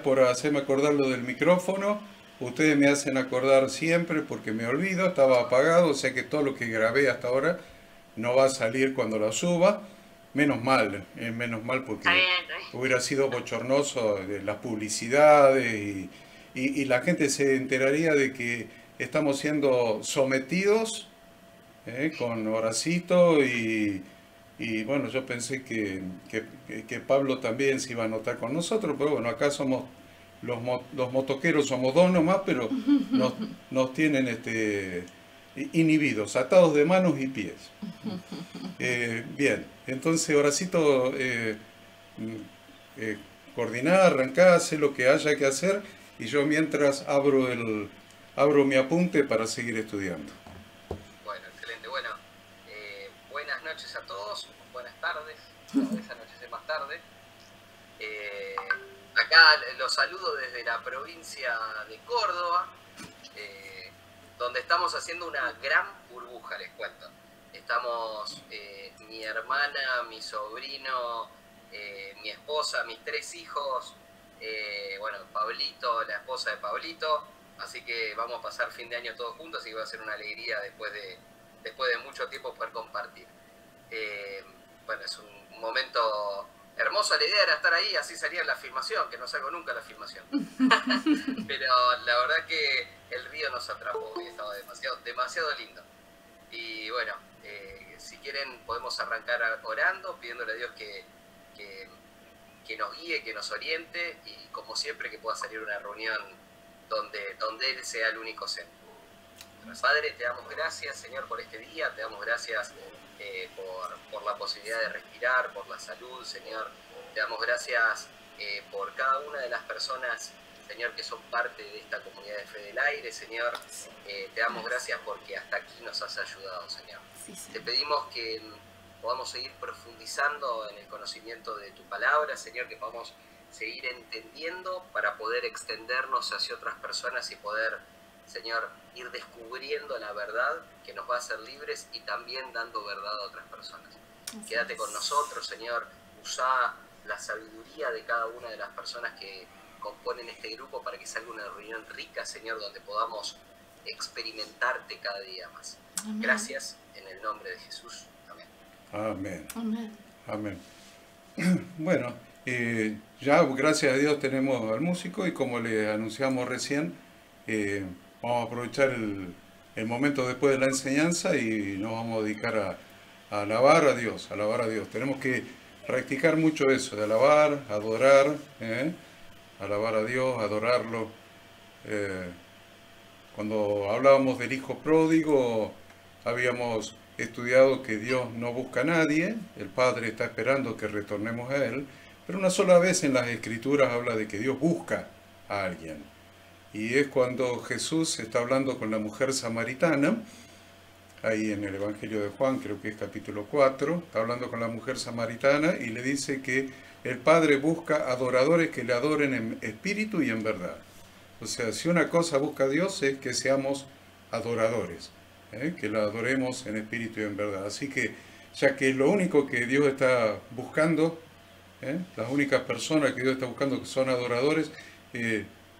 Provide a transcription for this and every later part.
por hacerme acordar lo del micrófono. Ustedes me hacen acordar siempre porque me olvido, estaba apagado, o sea que todo lo que grabé hasta ahora no va a salir cuando lo suba. Menos mal Está porque bien, está bien. hubiera sido bochornoso de las publicidades y la gente se enteraría de que estamos siendo sometidos con Horacito y bueno, yo pensé que Pablo también se iba a anotar con nosotros, pero bueno, acá somos los motoqueros, somos dos nomás, pero nos, nos tienen inhibidos, atados de manos y pies. Bien, entonces Horacito, mm, eh, coordinar, arrancar, hacer lo que haya que hacer y yo mientras abro mi apunte para seguir estudiando. Bueno, excelente. Bueno, buenas noches a todos, buenas tardes, cada vez anochece más tarde. Eh, Acá los saludo desde la provincia de Córdoba, donde estamos haciendo una gran burbuja, les cuento. Estamos mi hermana, mi sobrino, mi esposa, mis 3 hijos, bueno, Pablito, la esposa de Pablito, así que vamos a pasar fin de año todos juntos, así que va a ser una alegría después de mucho tiempo poder compartir. Bueno, es un momento hermoso, la idea era estar ahí, así salía la filmación, que no salgo nunca la filmación. Pero la verdad que el río nos atrapó y estaba demasiado lindo. Y bueno, si quieren podemos arrancar orando, pidiéndole a Dios que nos guíe, que nos oriente y como siempre que pueda salir una reunión donde Él sea el único centro. Padre, te damos gracias, Señor, por este día, te damos gracias por la posibilidad de respirar, por la salud, Señor. Te damos gracias por cada una de las personas, Señor, que son parte de esta comunidad de Fe del Aire, Señor. Te damos gracias porque hasta aquí nos has ayudado, Señor. Te pedimos que podamos seguir profundizando en el conocimiento de tu palabra, Señor, que podamos seguir entendiendo para poder extendernos hacia otras personas y poder, Señor, ir descubriendo la verdad que nos va a hacer libres y también dando verdad a otras personas. Quédate con nosotros, Señor. Usá la sabiduría de cada una de las personas que componen este grupo para que salga una reunión rica, Señor, donde podamos experimentarte cada día más. Amén. Gracias en el nombre de Jesús. Amén. Amén. Amén. Amén. Bueno, ya gracias a Dios tenemos al músico y como le anunciamos recién, vamos a aprovechar el momento después de la enseñanza y nos vamos a dedicar a alabar a Dios, alabar a Dios. Tenemos que practicar mucho eso, de alabar, adorar, alabar a Dios, adorarlo. Cuando hablábamos del hijo pródigo, habíamos estudiado que Dios no busca a nadie, el Padre está esperando que retornemos a Él, pero una sola vez en las Escrituras habla de que Dios busca a alguien. Y es cuando Jesús está hablando con la mujer samaritana, ahí en el Evangelio de Juan, creo que es capítulo 4, está hablando con la mujer samaritana y le dice que el Padre busca adoradores que le adoren en espíritu y en verdad. O sea, si una cosa busca a Dios es que seamos adoradores, que la adoremos en espíritu y en verdad. Así que, ya que lo único que Dios está buscando, las únicas personas que Dios está buscando que son adoradores,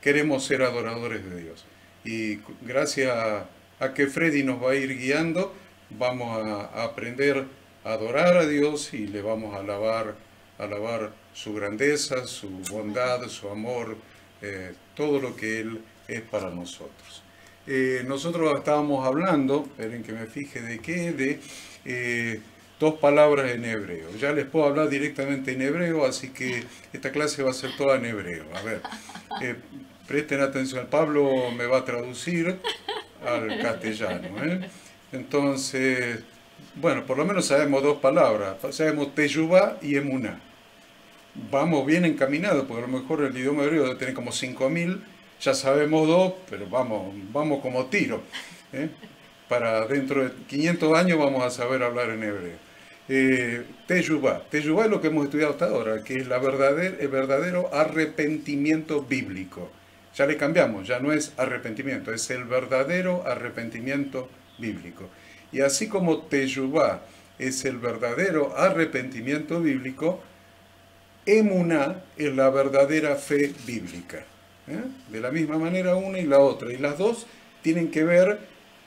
queremos ser adoradores de Dios. Y gracias a que Freddy nos va a ir guiando, vamos a aprender a adorar a Dios y le vamos a alabar su grandeza, su bondad, su amor, todo lo que Él es para nosotros. Nosotros estábamos hablando, esperen que me fije de qué, de dos palabras en hebreo. Ya les puedo hablar directamente en hebreo, así que esta clase va a ser toda en hebreo. A ver, presten atención, Pablo me va a traducir al castellano. Entonces, bueno, por lo menos sabemos dos palabras, sabemos teshuvá y emuná. Vamos bien encaminados, porque a lo mejor el idioma hebreo debe tener como 5.000, ya sabemos dos, pero vamos como tiro. Para dentro de 500 años vamos a saber hablar en hebreo. Teshuvá es lo que hemos estudiado hasta ahora, que es el verdadero arrepentimiento bíblico. Ya le cambiamos, ya no es arrepentimiento, es el verdadero arrepentimiento bíblico. Y así como Teshuvá es el verdadero arrepentimiento bíblico, emuná es la verdadera fe bíblica. De la misma manera una y la otra. Y las dos tienen que ver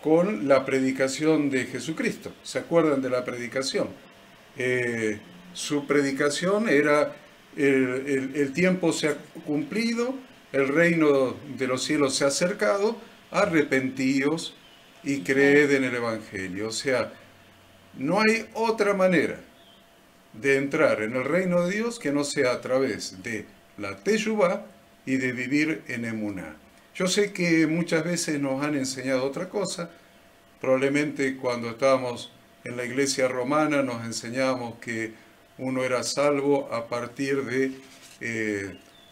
con la predicación de Jesucristo. ¿Se acuerdan de la predicación? Su predicación era el tiempo se ha cumplido, el reino de los cielos se ha acercado, arrepentíos y creed en el Evangelio. O sea, no hay otra manera de entrar en el reino de Dios que no sea a través de la teshuvá y de vivir en emuná. Yo sé que muchas veces nos han enseñado otra cosa. Probablemente cuando estábamos en la iglesia romana nos enseñábamos que uno era salvo a partir de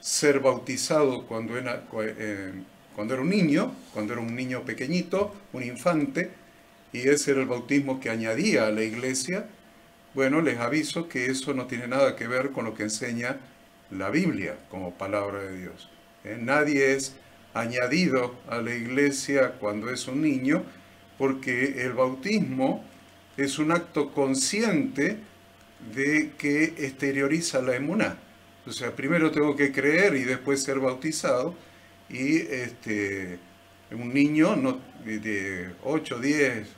ser bautizado cuando era un niño pequeñito, un infante, y ese era el bautismo que añadía a la iglesia. Bueno, les aviso que eso no tiene nada que ver con lo que enseña la Biblia como palabra de Dios. Nadie es añadido a la iglesia cuando es un niño, porque el bautismo es un acto consciente de que exterioriza la emuná. O sea, primero tengo que creer y después ser bautizado, y un niño de 8, 10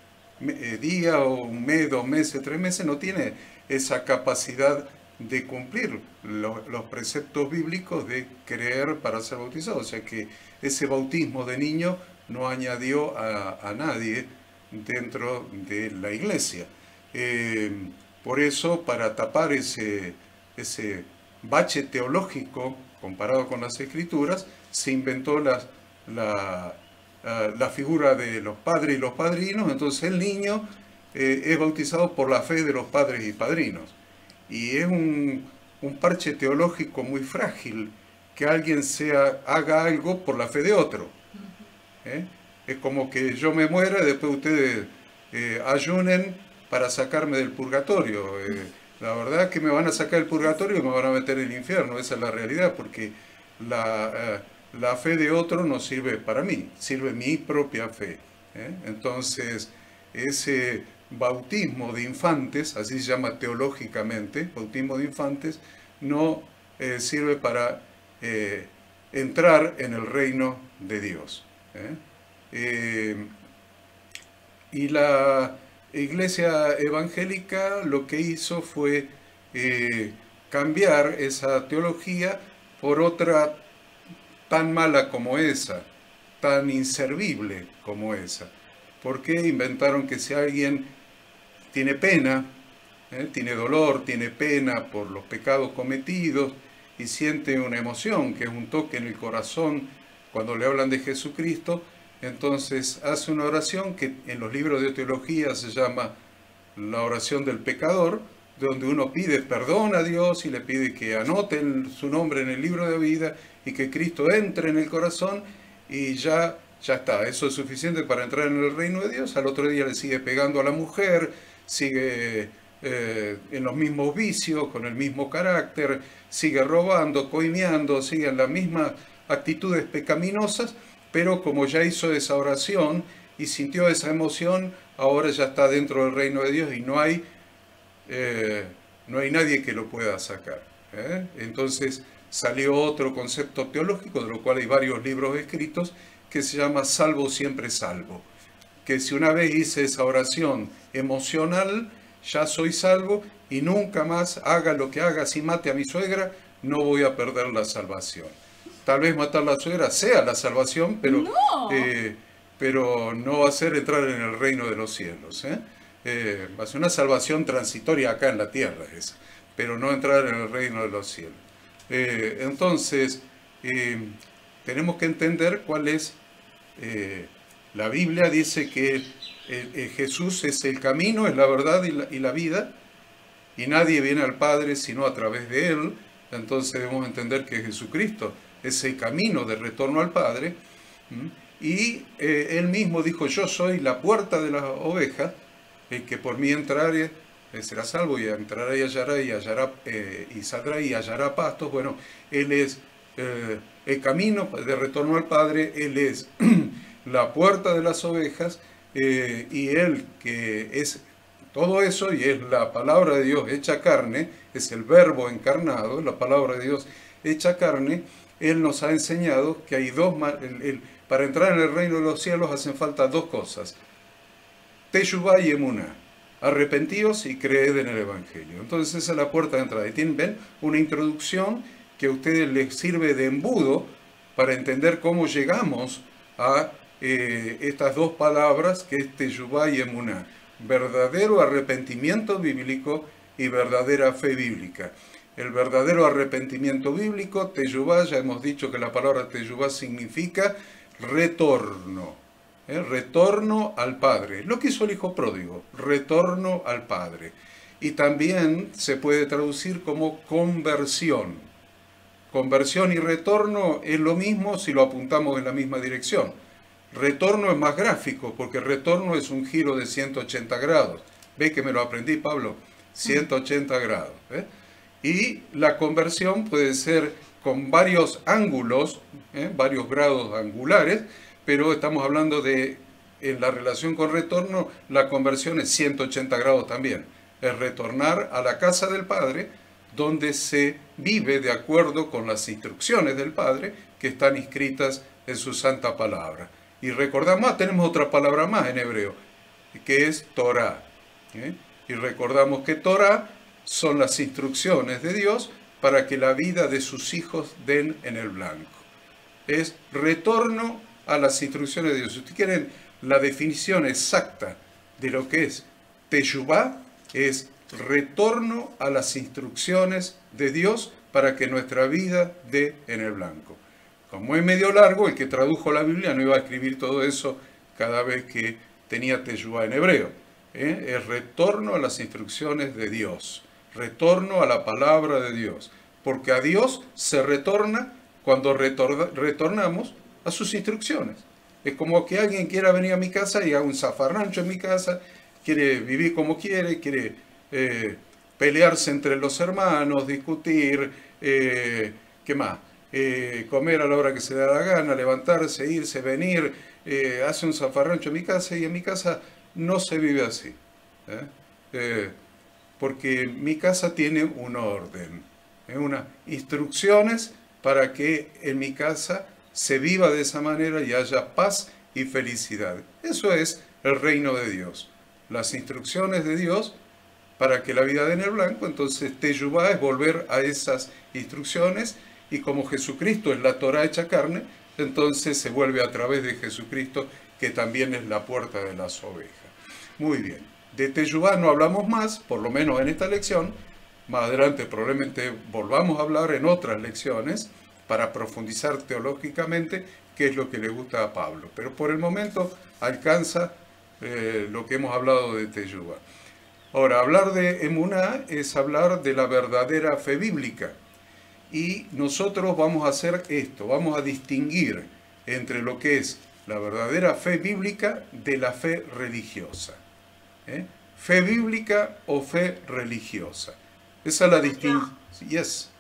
días o un mes, 2 meses, 3 meses no tiene esa capacidad de cumplir los preceptos bíblicos de creer para ser bautizado. O sea que ese bautismo de niño no añadió a nadie dentro de la iglesia. Por eso, para tapar ese bache teológico comparado con las Escrituras, se inventó la figura de los padres y los padrinos. Entonces el niño es bautizado por la fe de los padres y padrinos. Y es un parche teológico muy frágil que alguien haga algo por la fe de otro. Es como que yo me muera y después ustedes ayunen para sacarme del purgatorio. La verdad es que me van a sacar del purgatorio y me van a meter en el infierno. Esa es la realidad, porque la fe de otro no sirve para mí, sirve mi propia fe. Entonces, ese bautismo de infantes, así se llama teológicamente, bautismo de infantes, no sirve para entrar en el reino de Dios. Y la Iglesia evangélica lo que hizo fue cambiar esa teología por otra tan mala como esa, tan inservible como esa. Porque inventaron que si alguien tiene pena, tiene dolor, tiene pena por los pecados cometidos y siente una emoción, que es un toque en el corazón cuando le hablan de Jesucristo, entonces hace una oración que en los libros de teología se llama la oración del pecador, donde uno pide perdón a Dios y le pide que anoten su nombre en el libro de vida y que Cristo entre en el corazón, y ya está. Eso es suficiente para entrar en el reino de Dios. Al otro día le sigue pegando a la mujer, sigue en los mismos vicios, con el mismo carácter, sigue robando, coimeando, sigue en las mismas actitudes pecaminosas, pero como ya hizo esa oración y sintió esa emoción, ahora ya está dentro del reino de Dios y no hay nadie que lo pueda sacar. Entonces salió otro concepto teológico, de lo cual hay varios libros escritos, que se llama salvo siempre salvo. Que si una vez hice esa oración emocional, ya soy salvo y nunca más, haga lo que haga, si mate a mi suegra, no voy a perder la salvación. Tal vez matar a la suegra sea la salvación, pero no va a ser entrar en el reino de los cielos. Va a ser una salvación transitoria acá en la tierra, esa, pero no entrar en el reino de los cielos. Entonces, tenemos que entender cuál es. La Biblia dice que Jesús es el camino, es la verdad y la vida, y nadie viene al Padre sino a través de Él. Entonces debemos entender que Jesucristo es el camino de retorno al Padre. Y Él mismo dijo: yo soy la puerta de las ovejas, el que por mí entrare será salvo, y entrará y hallará, y saldrá y hallará pastos. Bueno, Él es el camino de retorno al Padre, Él es la puerta de las ovejas, y Él, que es Todo eso, y es la palabra de Dios hecha carne, es el verbo encarnado, la palabra de Dios hecha carne. Él nos ha enseñado que hay para entrar en el reino de los cielos hacen falta dos cosas: Teshuvá y Emuná. Arrepentíos y creed en el Evangelio. Entonces esa es la puerta de entrada. Y ven una introducción que a ustedes les sirve de embudo para entender cómo llegamos a estas dos palabras, que es Teshuvá y Emuná. Verdadero arrepentimiento bíblico y verdadera fe bíblica. El verdadero arrepentimiento bíblico, Teshuvá, ya hemos dicho que la palabra Teshuvá significa retorno. Retorno al Padre. Lo que hizo el Hijo Pródigo, retorno al Padre. Y también se puede traducir como conversión. Conversión y retorno es lo mismo si lo apuntamos en la misma dirección. Retorno es más gráfico, porque retorno es un giro de 180 grados. ¿Ve que me lo aprendí, Pablo? 180 grados. Y la conversión puede ser con varios ángulos, varios grados angulares, pero estamos hablando de, en la relación con retorno, la conversión es 180 grados también. Es retornar a la casa del Padre, donde se vive de acuerdo con las instrucciones del Padre que están inscritas en su santa palabra. Y recordamos, tenemos otra palabra más en hebreo, que es Torah. Y recordamos que Torah son las instrucciones de Dios para que la vida de sus hijos den en el blanco. Es retorno a las instrucciones de Dios. Si ustedes quieren la definición exacta de lo que es Teshuvá, es retorno a las instrucciones de Dios para que nuestra vida dé en el blanco. Como es medio largo, el que tradujo la Biblia no iba a escribir todo eso cada vez que tenía Teshuvá en hebreo. Es retorno a las instrucciones de Dios, retorno a la palabra de Dios, porque a Dios se retorna cuando retornamos a sus instrucciones. Es como que alguien quiera venir a mi casa y haga un zafarrancho en mi casa, quiere vivir como quiere pelearse entre los hermanos, discutir, ¿qué más? Comer a la hora que se da la gana, levantarse, irse, venir, hace un zafarrancho en mi casa, y en mi casa no se vive así. Porque mi casa tiene un orden, unas instrucciones para que en mi casa se viva de esa manera y haya paz y felicidad. Eso es el reino de Dios. Las instrucciones de Dios para que la vida dé en el blanco. Entonces Teshuvá es volver a esas instrucciones, y como Jesucristo es la Torah hecha carne, entonces se vuelve a través de Jesucristo, que también es la puerta de las ovejas. Muy bien. De Teshuvá no hablamos más, por lo menos en esta lección. Más adelante probablemente volvamos a hablar en otras lecciones para profundizar teológicamente qué es lo que le gusta a Pablo. Pero por el momento alcanza lo que hemos hablado de Teshuvá. Ahora, hablar de Emuná es hablar de la verdadera fe bíblica. Y nosotros vamos a hacer esto, vamos a distinguir entre lo que es la verdadera fe bíblica de la fe religiosa. Fe bíblica o fe religiosa. Esa es la distinción. Yes.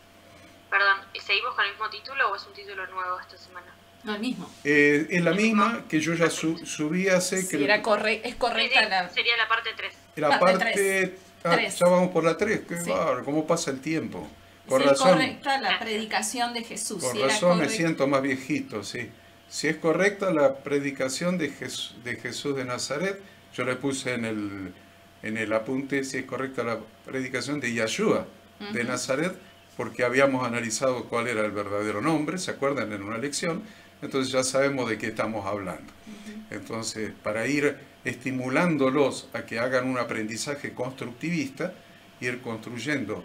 Perdón, ¿y seguimos con el mismo título o es un título nuevo esta semana? No, el mismo. Es la misma que yo ya subí hace... Sí, es correcta la... Sería la parte 3. La parte... tres. Ya vamos por la 3. Sí. ¿Cómo pasa el tiempo? Con razón, es correcta la predicación de Jesús. Con razón me siento más viejito, sí. Si es correcta la predicación de Jesús de Nazaret, yo le puse en el apunte si es correcta la predicación de Yeshua de Nazaret, porque habíamos analizado cuál era el verdadero nombre, ¿se acuerdan? En una lección, entonces ya sabemos de qué estamos hablando. Entonces, para ir estimulándolos a que hagan un aprendizaje constructivista, ir construyendo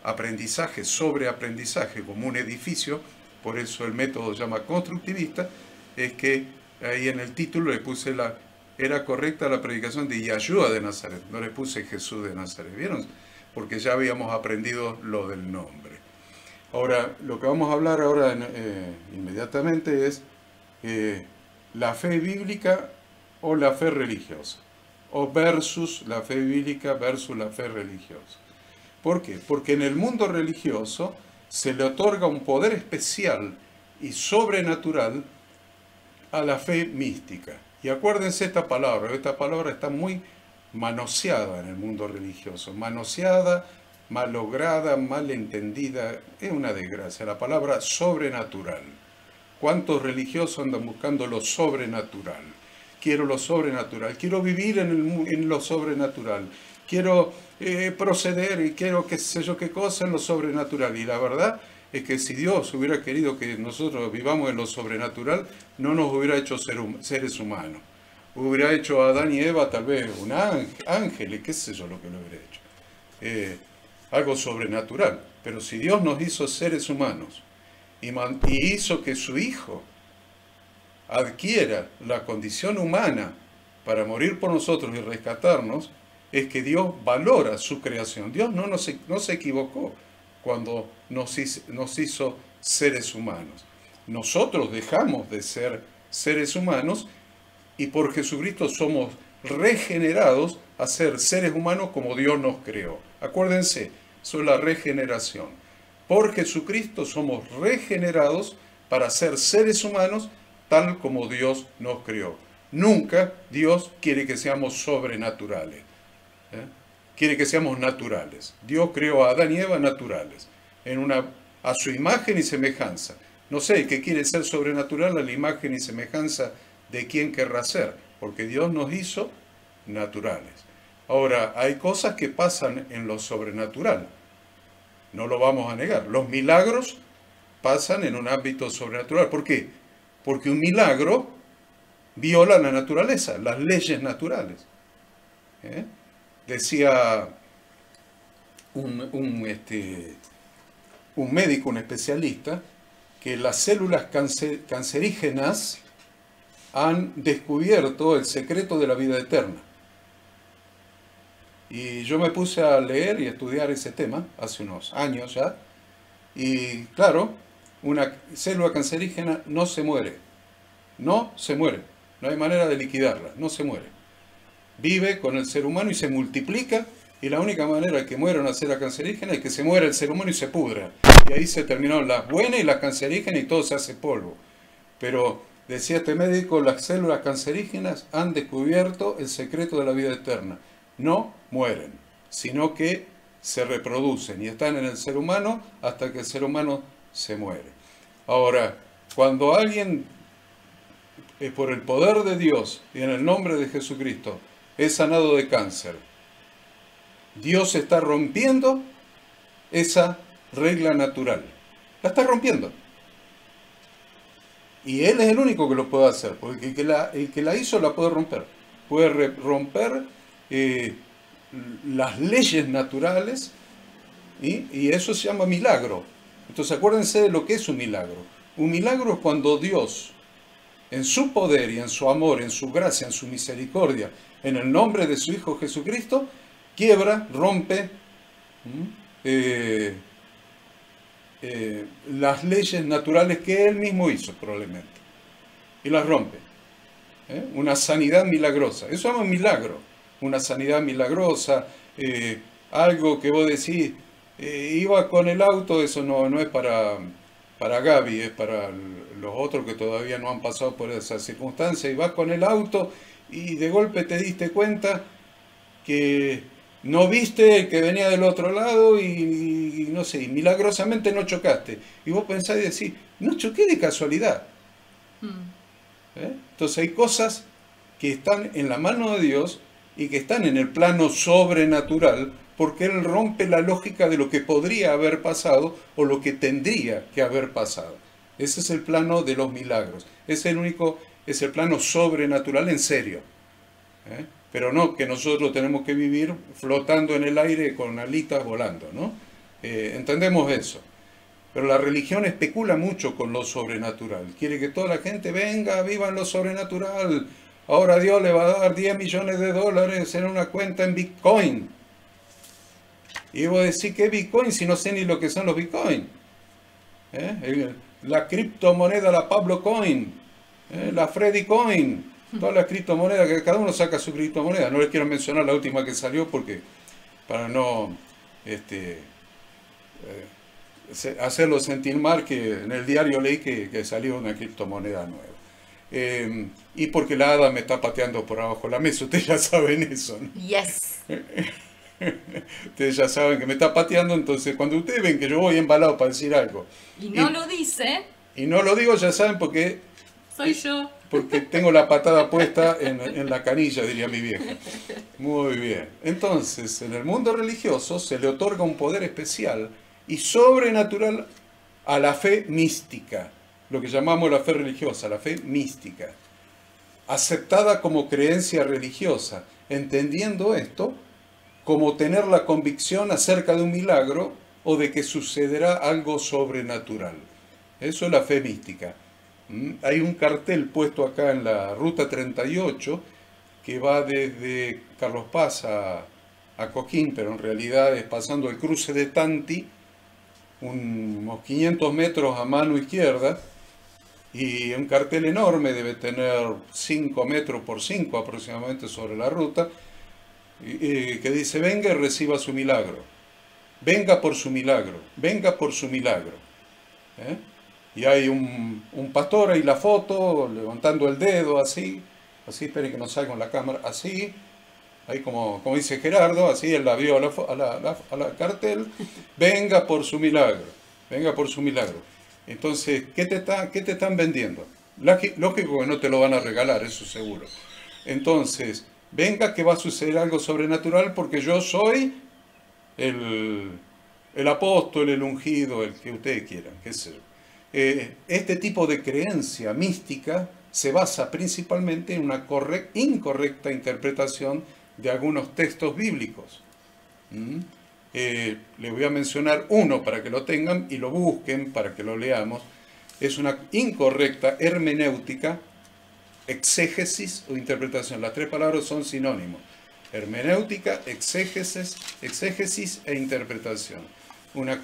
aprendizaje sobre aprendizaje como un edificio, por eso el método se llama constructivista, es que ahí en el título le puse era correcta la predicación de Yeshua de Nazaret, no le puse Jesús de Nazaret, ¿vieron? Porque ya habíamos aprendido lo del nombre. Ahora, lo que vamos a hablar ahora inmediatamente es la fe bíblica o la fe religiosa, o versus la fe bíblica versus la fe religiosa. ¿Por qué? Porque en el mundo religioso se le otorga un poder especial y sobrenatural a la fe mística. Y acuérdense esta palabra está muy manoseada en el mundo religioso, manoseada, mal lograda, mal entendida, es una desgracia. La palabra sobrenatural. ¿Cuántos religiosos andan buscando lo sobrenatural? Quiero lo sobrenatural, quiero vivir en lo sobrenatural, quiero proceder y quiero qué sé yo qué cosa en lo sobrenatural. Y la verdad es que si Dios hubiera querido que nosotros vivamos en lo sobrenatural, no nos hubiera hecho seres humanos. Hubiera hecho a Adán y Eva tal vez un ángel, qué sé yo lo que lo hubiera hecho. Algo sobrenatural. Pero si Dios nos hizo seres humanos y hizo que su Hijo adquiera la condición humana para morir por nosotros y rescatarnos, es que Dios valora su creación. Dios no se equivocó cuando nos hizo seres humanos. Nosotros dejamos de ser seres humanos y por Jesucristo somos regenerados a ser seres humanos como Dios nos creó. Acuérdense, eso es la regeneración. Por Jesucristo somos regenerados para ser seres humanos tal como Dios nos creó. Nunca Dios quiere que seamos sobrenaturales. Quiere que seamos naturales. Dios creó a Adán y Eva naturales, a su imagen y semejanza. No sé, el que quiere ser sobrenatural a la imagen y semejanza de quién querrá ser, porque Dios nos hizo naturales. Ahora, hay cosas que pasan en lo sobrenatural, no lo vamos a negar. Los milagros pasan en un ámbito sobrenatural. ¿Por qué? Porque un milagro viola la naturaleza, las leyes naturales. Decía un médico, un especialista, que las células cancerígenas han descubierto el secreto de la vida eterna. Y yo me puse a leer y a estudiar ese tema hace unos años ya. Y claro, una célula cancerígena no se muere. No se muere. No hay manera de liquidarla. No se muere. Vive con el ser humano y se multiplica. Y la única manera que muera una célula cancerígena es que se muera el ser humano y se pudra. Y ahí se terminaron las buenas y las cancerígenas y todo se hace polvo. Pero, decía este médico, las células cancerígenas han descubierto el secreto de la vida eterna. No mueren, sino que se reproducen y están en el ser humano hasta que el ser humano se muere. Ahora, cuando alguien, por el poder de Dios y en el nombre de Jesucristo, es sanado de cáncer, Dios está rompiendo esa regla natural. La está rompiendo. Y Él es el único que lo puede hacer, porque el que la hizo la puede romper. Puede romper las leyes naturales y eso se llama milagro. Entonces acuérdense de lo que es un milagro. Un milagro es cuando Dios, en su poder y en su amor, en su gracia, en su misericordia, en el nombre de su Hijo Jesucristo, quiebra, rompe las leyes naturales que Él mismo hizo probablemente. Y las rompe. Una sanidad milagrosa. Eso se llama milagro. Una sanidad milagrosa, algo que vos decís, iba con el auto, eso no es para Gaby, es para los otros que todavía no han pasado por esa circunstancia, y vas con el auto y de golpe te diste cuenta que no viste el que venía del otro lado y no sé, y milagrosamente no chocaste. Y vos pensás y decís, no choqué de casualidad. Entonces hay cosas que están en la mano de Dios y que están en el plano sobrenatural, porque Él rompe la lógica de lo que podría haber pasado o lo que tendría que haber pasado. Ese es el plano de los milagros. Es el plano sobrenatural en serio. Pero no que nosotros tenemos que vivir flotando en el aire con alitas volando, ¿no? Entendemos eso. Pero la religión especula mucho con lo sobrenatural. Quiere que toda la gente venga, viva en lo sobrenatural. Ahora Dios le va a dar 10 millones de dólares en una cuenta en Bitcoin. Y vos decís, ¿qué Bitcoin? Si no sé ni lo que son los Bitcoin. La criptomoneda, la Pablo Coin, la Freddy Coin, todas las criptomonedas, que cada uno saca su criptomoneda. No les quiero mencionar la última que salió porque para no hacerlo sentir mal, que en el diario leí que salió una criptomoneda nueva. Y porque la hada me está pateando por abajo de la mesa. Ustedes ya saben eso, ¿no? Yes. Ustedes ya saben que me está pateando, entonces cuando ustedes ven que yo voy embalado para decir algo Y no lo dice, y no lo digo, ya saben porque soy yo. porque tengo la patada puesta en la canilla, diría mi vieja. Muy bien. Entonces, en el mundo religioso se le otorga un poder especial y sobrenatural a la fe mística, lo que llamamos la fe religiosa, la fe mística, aceptada como creencia religiosa, entendiendo esto como tener la convicción acerca de un milagro o de que sucederá algo sobrenatural. Eso es la fe mística. Hay un cartel puesto acá en la Ruta 38 que va desde Carlos Paz a Coquín, pero en realidad es pasando el cruce de Tanti, unos 500 metros a mano izquierda, y un cartel enorme, debe tener 5 metros por 5 aproximadamente sobre la ruta, que dice: venga y reciba su milagro, venga por su milagro, venga por su milagro. Y hay un pastor ahí, la foto, levantando el dedo así, esperen que no salga en la cámara, así, ahí como dice Gerardo, así él la vio a la cartel: venga por su milagro, venga por su milagro. Entonces, ¿qué te están vendiendo? Lógico que no te lo van a regalar, eso seguro. Entonces, venga que va a suceder algo sobrenatural porque yo soy el apóstol, el ungido, el que ustedes quieran, qué sé yo. Este tipo de creencia mística se basa principalmente en una incorrecta interpretación de algunos textos bíblicos. Les voy a mencionar uno para que lo tengan y lo busquen para que lo leamos. Es una incorrecta hermenéutica, exégesis o interpretación. Las tres palabras son sinónimos: hermenéutica, exégesis e interpretación. Una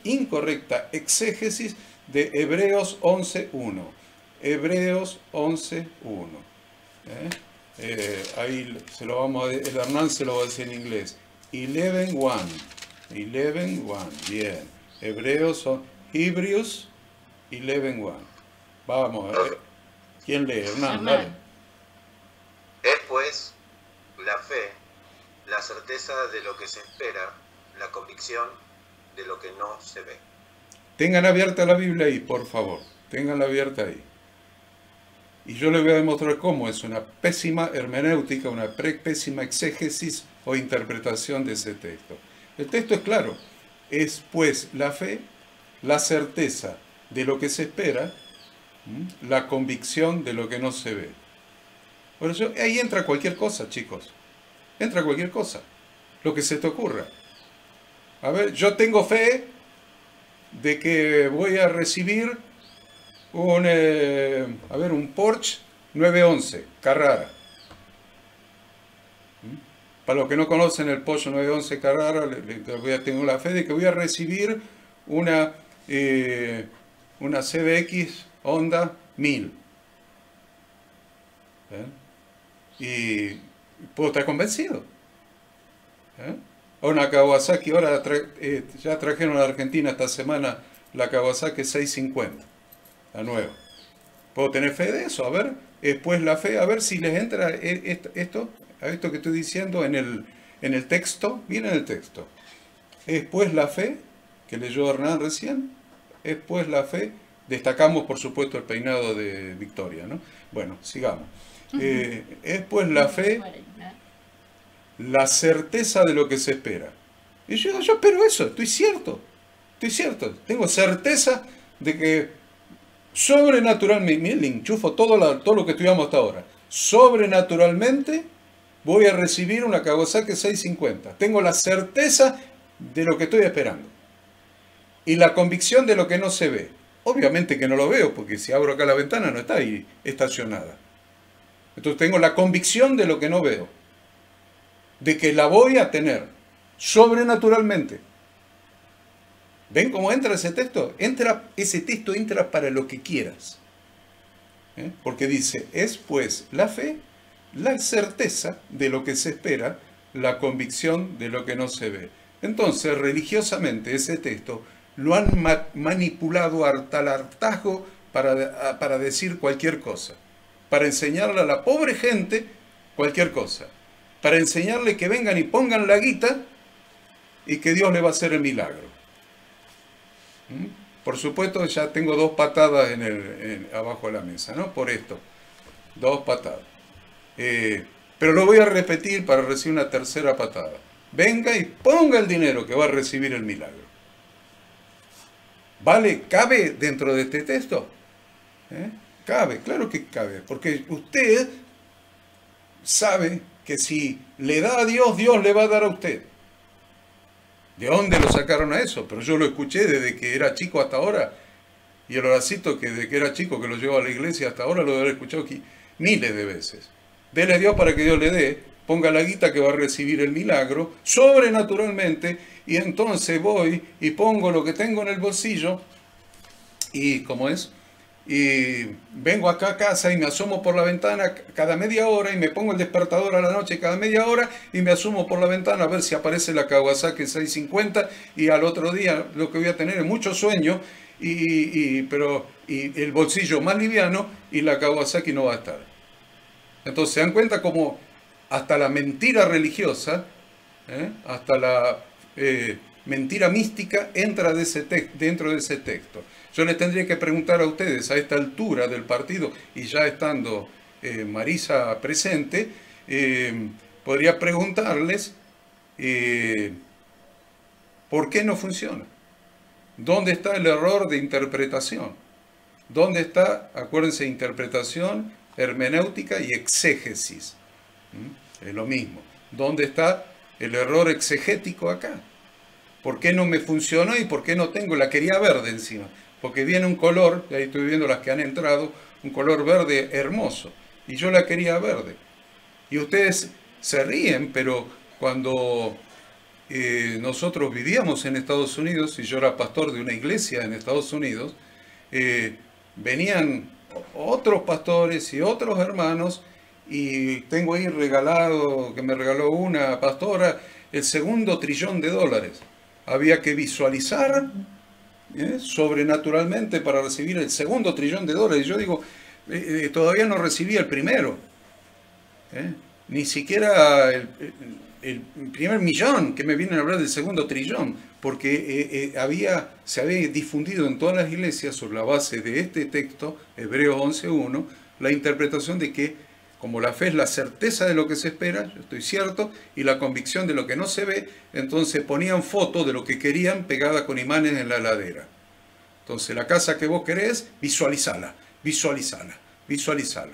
incorrecta exégesis de Hebreos 11.1. Hebreos 11.1. Ahí se lo vamos a decir, el Hernán se lo va a decir en inglés. 11.1. 11.1. Bien. Hebreos 11.1. Vamos, ¿quién lee? Hernán, dale. Es pues la fe, la certeza de lo que se espera, la convicción de lo que no se ve. Tengan abierta la Biblia ahí, por favor. Tenganla abierta ahí. Y yo les voy a demostrar cómo es una pésima hermenéutica, una pésima exégesis o interpretación de ese texto. El texto es claro. Es pues la fe, la certeza de lo que se espera, la convicción de lo que no se ve. Por eso ahí entra cualquier cosa, chicos. Entra cualquier cosa. Lo que se te ocurra. A ver, yo tengo fe de que voy a recibir un Porsche 911 Carrara. Para los que no conocen el Porsche 911 Carrara, tengo la fe de que voy a recibir una CBX Honda 1000. Y puedo estar convencido. O una Kawasaki, ahora ya trajeron a la Argentina esta semana la Kawasaki 650, la nueva. ¿Puedo tener fe de eso? A ver, después la fe, a ver si les entra esto que estoy diciendo en el texto. Miren el texto. Es pues la fe, que leyó Hernán recién, es pues la fe. Destacamos, por supuesto, el peinado de Victoria, ¿no? Bueno, sigamos. Es pues la fe, la certeza de lo que se espera. Y yo espero eso, estoy cierto, tengo certeza de que sobrenaturalmente, miren, le enchufo todo lo que estudiamos hasta ahora, sobrenaturalmente voy a recibir una Kawasaki 650, tengo la certeza de lo que estoy esperando y la convicción de lo que no se ve. Obviamente que no lo veo, porque si abro acá la ventana no está ahí estacionada. Entonces tengo la convicción de lo que no veo, de que la voy a tener sobrenaturalmente. ¿Ven cómo entra ese texto? Ese texto entra para lo que quieras. Porque dice, es pues la fe, la certeza de lo que se espera, la convicción de lo que no se ve. Entonces, religiosamente, ese texto lo han manipulado hasta el hartazgo para decir cualquier cosa. para enseñarle a la pobre gente cualquier cosa. Para enseñarle que vengan y pongan la guita y que Dios le va a hacer el milagro. Por supuesto, ya tengo 2 patadas abajo de la mesa, ¿no? Por esto. 2 patadas. Pero lo voy a repetir para recibir una tercera patada. Venga y ponga el dinero que va a recibir el milagro. ¿Vale? ¿Cabe dentro de este texto? Cabe, claro que cabe. Porque usted sabe que si le da a Dios, Dios le va a dar a usted. ¿De dónde lo sacaron a eso? Pero yo lo escuché desde que era chico hasta ahora. Y el Horacito, que desde que era chico, que lo llevo a la iglesia hasta ahora, lo debe haber escuchado aquí miles de veces. Dele a Dios para que Dios le dé, ponga la guita que va a recibir el milagro, sobrenaturalmente, y entonces voy y pongo lo que tengo en el bolsillo, y ¿cómo es? Y vengo acá a casa y me asomo por la ventana cada media hora y me pongo el despertador a la noche cada media hora y me asomo por la ventana a ver si aparece la Kawasaki 650 y al otro día lo que voy a tener es mucho sueño y el bolsillo más liviano y la Kawasaki no va a estar. Entonces se dan cuenta como hasta la mentira religiosa, hasta la mentira mística entra dentro de ese texto. Yo les tendría que preguntar a ustedes a esta altura del partido, y ya estando Marisa presente, podría preguntarles ¿por qué no funciona? ¿Dónde está el error de interpretación? ¿Dónde está, acuérdense, interpretación, hermenéutica y exégesis? Es lo mismo. ¿Dónde está el error exegético acá? ¿Por qué no me funcionó y por qué no tengo? La quería verde encima. Porque viene un color, ahí estoy viendo las que han entrado, un color verde hermoso. Y yo la quería verde. Y ustedes se ríen, pero cuando nosotros vivíamos en Estados Unidos, y yo era pastor de una iglesia en Estados Unidos, venían otros pastores y otros hermanos, y tengo ahí regalado, que me regaló una pastora, el $2 trillón. Había que visualizar sobrenaturalmente para recibir el $2 trillón. Y yo digo, todavía no recibí el primero. Ni siquiera el primer millón, que me vienen a hablar del $2 trillón, porque se había difundido en todas las iglesias sobre la base de este texto, Hebreos 11.1, la interpretación de que como la fe es la certeza de lo que se espera, yo estoy cierto, y la convicción de lo que no se ve, entonces ponían fotos de lo que querían pegada con imanes en la heladera. Entonces la casa que vos querés, visualizala.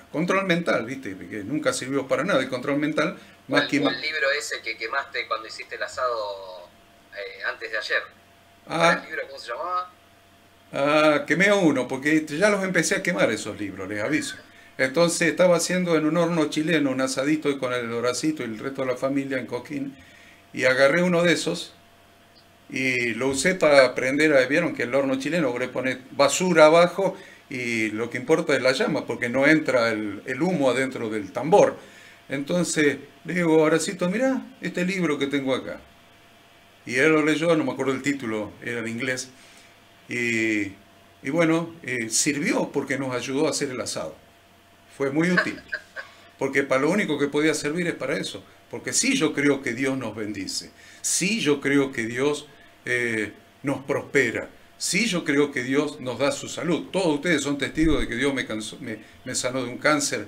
Control mental, ¿viste? Que nunca sirvió para nada el control mental. Más que el libro ese que quemaste cuando hiciste el asado antes de ayer. ¿El libro cómo se llamaba? Quemé uno, porque ya los empecé a quemar esos libros, les aviso. Entonces estaba haciendo en un horno chileno un asadito con el Horacito y el resto de la familia en Coquín, y agarré uno de esos y lo usé para prender. Vieron que el horno chileno le pone basura abajo y lo que importa es la llama, porque no entra el humo adentro del tambor. Entonces le digo, Horacito, mirá este libro que tengo acá. Y él lo leyó, no me acuerdo el título, era en inglés. Y bueno, sirvió porque nos ayudó a hacer el asado. Fue muy útil, porque para lo único que podía servir es para eso. Porque sí, yo creo que Dios nos bendice, sí, yo creo que Dios nos prospera, sí, yo creo que Dios nos da su salud. Todos ustedes son testigos de que Dios me sanó de un cáncer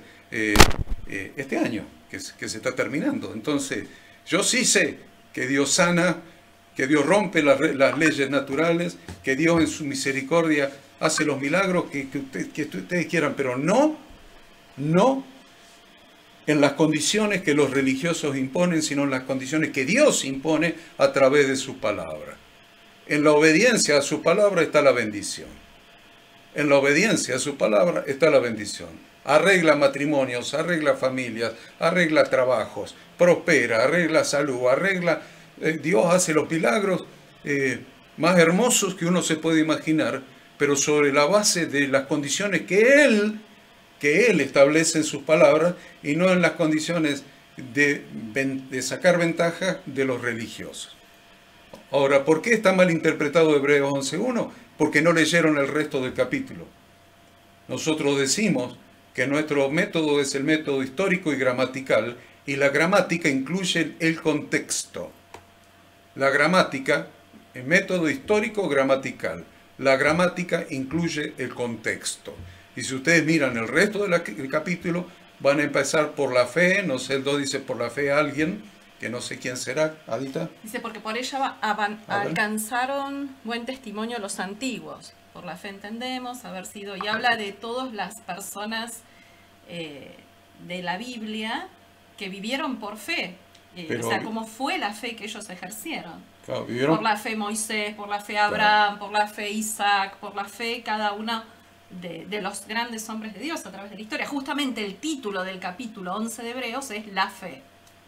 este año, que se está terminando. Entonces, yo sí sé que Dios sana, que Dios rompe las leyes naturales, que Dios en su misericordia hace los milagros que ustedes quieran, pero no en las condiciones que los religiosos imponen, sino en las condiciones que Dios impone a través de su palabra. En la obediencia a su palabra está la bendición. En la obediencia a su palabra está la bendición. Arregla matrimonios, arregla familias, arregla trabajos, prospera, arregla salud, Dios hace los milagros más hermosos que uno se puede imaginar, pero sobre la base de las condiciones que Él establece en sus palabras y no en las condiciones de sacar ventaja de los religiosos. Ahora, ¿por qué está mal interpretado Hebreos 11.1? Porque no leyeron el resto del capítulo. Nosotros decimos que nuestro método es el método histórico y gramatical, y la gramática incluye el contexto. La gramática, el método histórico gramatical, la gramática incluye el contexto. Y si ustedes miran el resto del capítulo, van a empezar por la fe, no sé, el 2 dice por la fe a alguien, que no sé quién será, Adita. Dice, porque por ella alcanzaron buen testimonio los antiguos. Por la fe entendemos haber sido, y habla de todas las personas de la Biblia que vivieron por fe. Pero, o sea, cómo fue la fe que ellos ejercieron. Claro, ¿vivieron? Por la fe Moisés, por la fe Abraham, por la fe Isaac, por la fe cada uno de los grandes hombres de Dios a través de la historia. Justamente el título del capítulo 11 de Hebreos es la fe.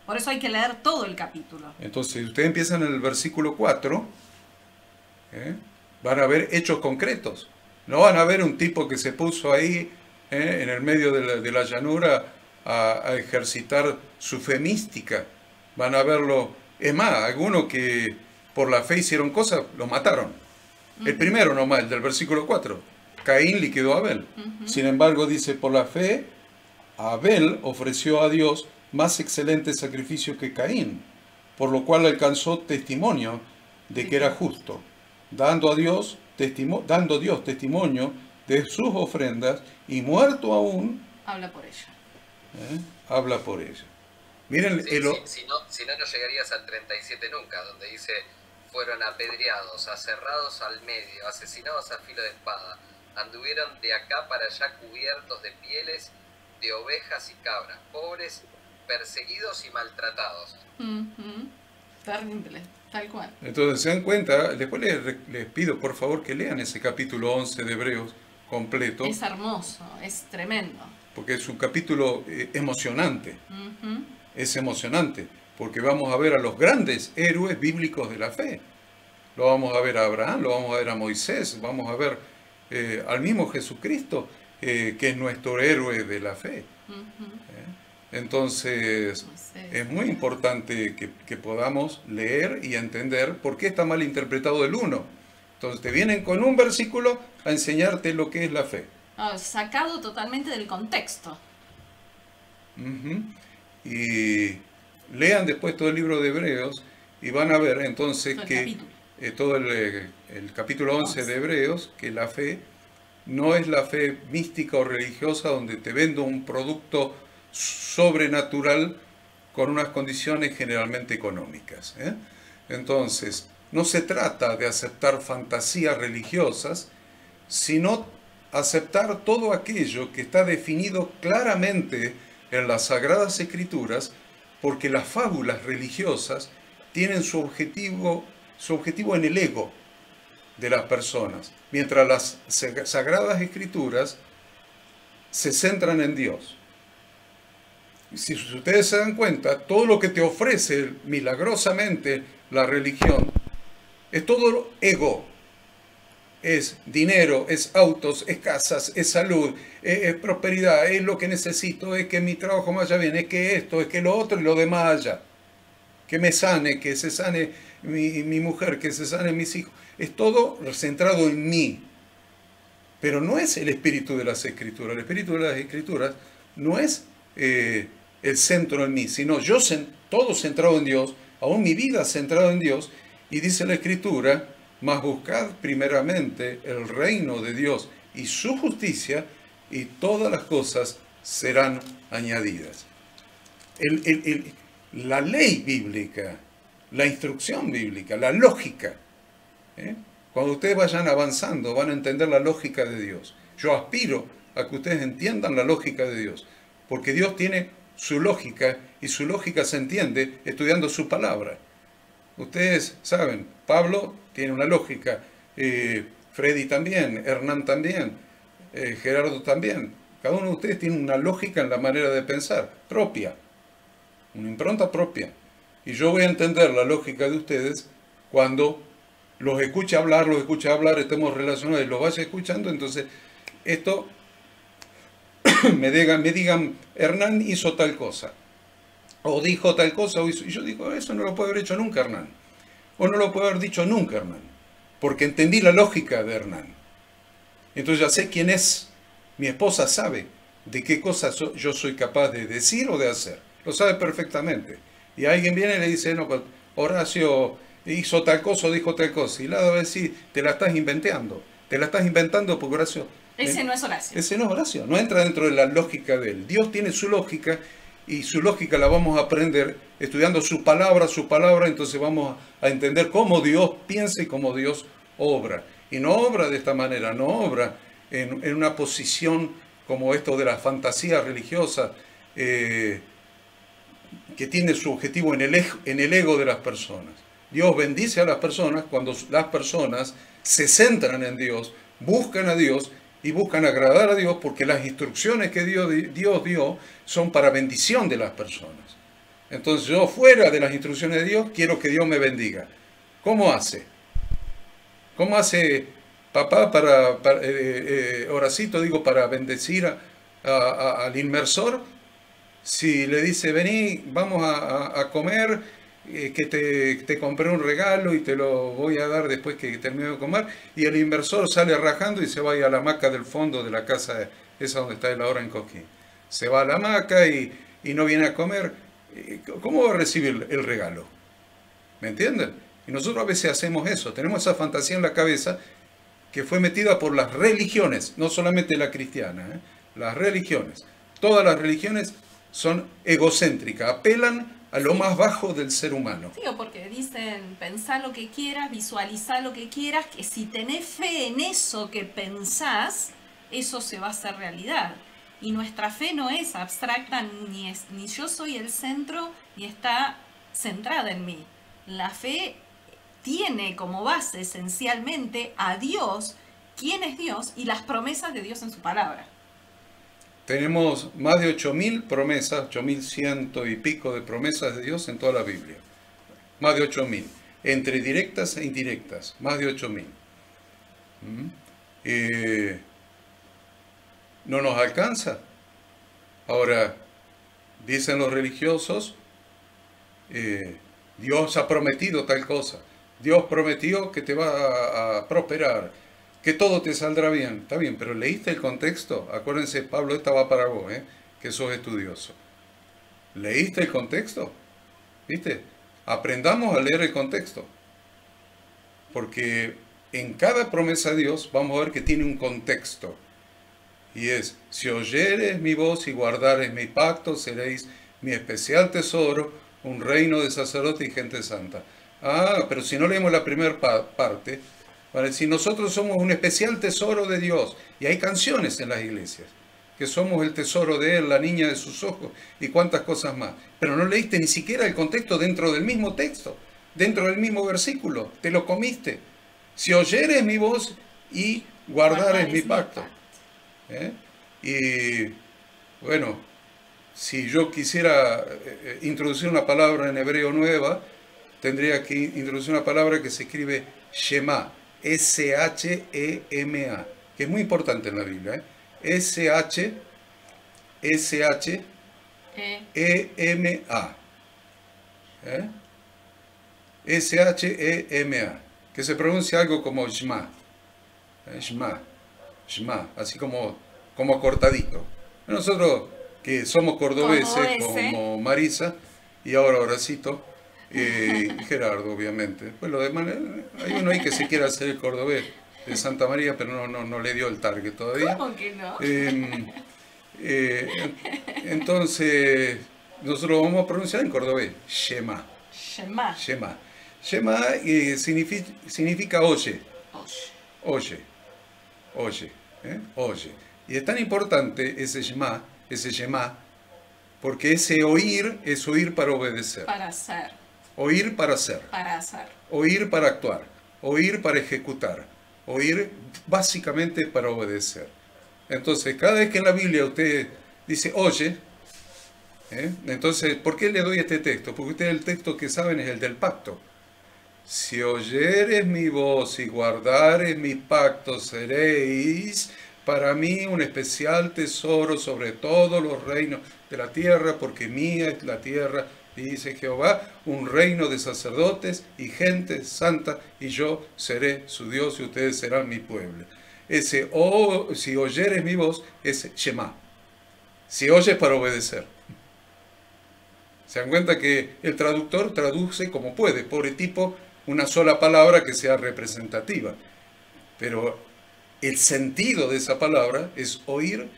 Por eso hay que leer todo el capítulo. Entonces, si ustedes empiezan en el versículo 4, van a ver hechos concretos. No van a ver un tipo que se puso ahí en el medio de la llanura a ejercitar su fe mística. Van a verlo. Es más, algunos que por la fe hicieron cosas, los mataron. El primero nomás, el del versículo 4. Caín liquidó a Abel. Sin embargo, dice, por la fe, Abel ofreció a Dios más excelente sacrificio que Caín, por lo cual alcanzó testimonio de que era justo, dando Dios testimonio de sus ofrendas, y muerto aún, habla por ella. Habla por ella. Miren, si no llegarías al 37 nunca, donde dice, fueron apedreados, aserrados al medio, asesinados a filo de espada, anduvieron de acá para allá cubiertos de pieles de ovejas y cabras, pobres, perseguidos y maltratados. Terrible, tal cual. Entonces, ¿se dan cuenta? Después les pido, por favor, que lean ese capítulo 11 de Hebreos completo. Es hermoso, es tremendo. Porque es un capítulo emocionante. Es emocionante, porque vamos a ver a los grandes héroes bíblicos de la fe. Lo vamos a ver a Abraham, lo vamos a ver a Moisés, vamos a ver al mismo Jesucristo, que es nuestro héroe de la fe. Entonces, es muy importante que podamos leer y entender por qué está mal interpretado el 1. Entonces, te vienen con un versículo a enseñarte lo que es la fe. Sacado totalmente del contexto. Y lean después todo el libro de Hebreos y van a ver entonces que todo el capítulo 11 de Hebreos, que la fe no es la fe mística o religiosa donde te vendo un producto sobrenatural con unas condiciones generalmente económicas. Entonces, no se trata de aceptar fantasías religiosas, sino aceptar todo aquello que está definido claramente en las Sagradas Escrituras, porque las fábulas religiosas tienen su objetivo en el ego de las personas, mientras las Sagradas Escrituras se centran en Dios. Si ustedes se dan cuenta, todo lo que te ofrece milagrosamente la religión es todo ego. Es dinero, es autos, es casas, es salud, es prosperidad, es lo que necesito, es que mi trabajo me vaya bien, es que esto, es que lo otro y lo demás haya. Que me sane, que se sane mi mujer, que se sane mis hijos. Es todo centrado en mí. Pero no es el espíritu de las Escrituras. El espíritu de las Escrituras no es el centro en mí, sino yo todo centrado en Dios, aún mi vida centrada en Dios. Y dice la Escritura, mas buscad primeramente el reino de Dios y su justicia, y todas las cosas serán añadidas. La ley bíblica, la instrucción bíblica, la lógica. Cuando ustedes vayan avanzando, van a entender la lógica de Dios. Yo aspiro a que ustedes entiendan la lógica de Dios, porque Dios tiene su lógica, y su lógica se entiende estudiando su palabra. Ustedes saben, Pablo tiene una lógica, Freddy también, Hernán también, Gerardo también. Cada uno de ustedes tiene una lógica en la manera de pensar, propia, una impronta propia. Y yo voy a entender la lógica de ustedes cuando los escuche hablar, estemos relacionados y los vaya escuchando. Entonces, esto, me digan, Hernán hizo tal cosa, o dijo tal cosa, o hizo, y yo digo, eso no lo puede haber hecho nunca Hernán, o no lo puede haber dicho nunca Hernán, porque entendí la lógica de Hernán. Entonces ya sé quién es, mi esposa sabe de qué cosas yo soy capaz de decir o de hacer. Lo sabe perfectamente. Y alguien viene y le dice, no, pues Horacio hizo tal cosa o dijo tal cosa. Y la va a decir, te la estás inventando. Te la estás inventando porque Horacio... Ese no es Horacio. Ese no es Horacio. No entra dentro de la lógica de él. Dios tiene su lógica y su lógica la vamos a aprender estudiando su palabra, entonces vamos a entender cómo Dios piensa y cómo Dios obra. Y no obra de esta manera, no obra en una posición como esto de las fantasías religiosas, que tiene su objetivo en el ego de las personas. Dios bendice a las personas cuando las personas se centran en Dios, buscan a Dios y buscan agradar a Dios, porque las instrucciones que Dios dio son para bendición de las personas. Entonces yo, fuera de las instrucciones de Dios, quiero que Dios me bendiga. ¿Cómo hace? ¿Cómo hace papá Horacito, para bendecir al inmersor? Si le dice, vení, vamos a comer, que te compré un regalo y te lo voy a dar después que termine de comer, y el inversor sale rajando y se va a la hamaca del fondo de la casa, esa donde está él ahora en Cosquín. Se va a la hamaca y no viene a comer. ¿Cómo va a recibir el regalo? ¿Me entienden? Y nosotros a veces hacemos eso, tenemos esa fantasía en la cabeza que fue metida por las religiones, no solamente la cristiana, las religiones. Todas las religiones son egocéntricas, apelan a lo más bajo del ser humano. Sí, porque dicen, pensá lo que quieras, visualizá lo que quieras, que si tenés fe en eso que pensás, eso se va a hacer realidad. Y nuestra fe no es abstracta, ni yo soy el centro, ni está centrada en mí. La fe tiene como base esencialmente a Dios, quién es Dios, y las promesas de Dios en su palabra. Tenemos más de 8.000 promesas, 8.100 y pico de promesas de Dios en toda la Biblia. Más de 8.000. Entre directas e indirectas. Más de 8.000. No nos alcanza. Ahora, dicen los religiosos, Dios ha prometido tal cosa. Dios prometió que te va a prosperar, que todo te saldrá bien. Está bien, pero ¿leíste el contexto? Acuérdense, Pablo, esta va para vos, que sos estudioso. ¿Leíste el contexto? ¿Viste? Aprendamos a leer el contexto. Porque en cada promesa de Dios vamos a ver que tiene un contexto. Y es, si oyeres mi voz y guardares mi pacto, seréis mi especial tesoro, un reino de sacerdotes y gente santa. Ah, pero si no leemos la primera parte, para decir, nosotros somos un especial tesoro de Dios. Y hay canciones en las iglesias, que somos el tesoro de Él, la niña de sus ojos, y cuántas cosas más. Pero no leíste ni siquiera el contexto dentro del mismo texto, dentro del mismo versículo. Te lo comiste. Si oyeres mi voz y guardares mi pacto. Y bueno, si yo quisiera introducir una palabra en hebreo nueva, tendría que introducir una palabra que se escribe Shema. S-H-E-M-A, que es muy importante en la Biblia. S-H-E-M-A. S-H-E-M-A, que se pronuncia algo como Shema. Shema, así como cortadito. Nosotros que somos cordobeses, como Marisa, y ahora Horacito, Gerardo, obviamente. Pues lo demás, hay uno ahí que se quiere hacer el cordobés de Santa María, pero no le dio el target todavía. ¿Cómo que no? Entonces, nosotros lo vamos a pronunciar en cordobés. Shema. Shema. Shema. Shema significa oye. Oye. Oye. Oye. Y es tan importante ese Shema, porque ese oír es oír para obedecer. Para hacer. Oír para hacer. Para hacer. Oír para actuar. Oír para ejecutar. Oír básicamente para obedecer. Entonces, cada vez que en la Biblia usted dice oye, entonces, ¿por qué le doy este texto? Porque ustedes el texto que saben es el del pacto. Si oyeres mi voz y guardares mis pactos, seréis para mí un especial tesoro sobre todos los reinos de la tierra, porque mía es la tierra, dice Jehová, un reino de sacerdotes y gente santa, y yo seré su Dios y ustedes serán mi pueblo. Ese si oyeres mi voz es Shema. Si oyes para obedecer. Se dan cuenta que el traductor traduce como puede, pobre tipo, una sola palabra que sea representativa. Pero el sentido de esa palabra es oír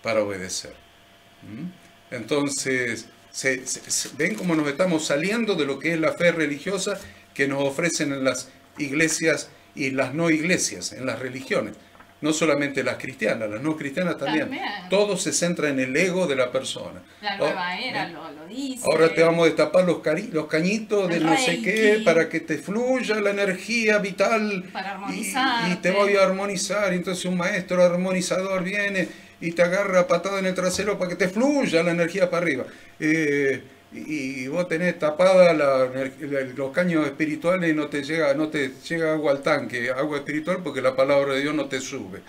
para obedecer. Entonces, ven cómo nos estamos saliendo de lo que es la fe religiosa que nos ofrecen en las iglesias y las no iglesias, en las religiones. No solamente las cristianas, las no cristianas también. Todo se centra en el ego de la persona. La nueva era lo dice. Ahora te vamos a destapar los cañitos de no sé qué para que te fluya la energía vital. Para armonizar. Y te voy a armonizar. Entonces un maestro armonizador viene y te agarra patada en el trasero para que te fluya la energía para arriba. Y vos tenés tapada los caños espirituales y no te llega agua al tanque, agua espiritual, porque la palabra de Dios no te sube.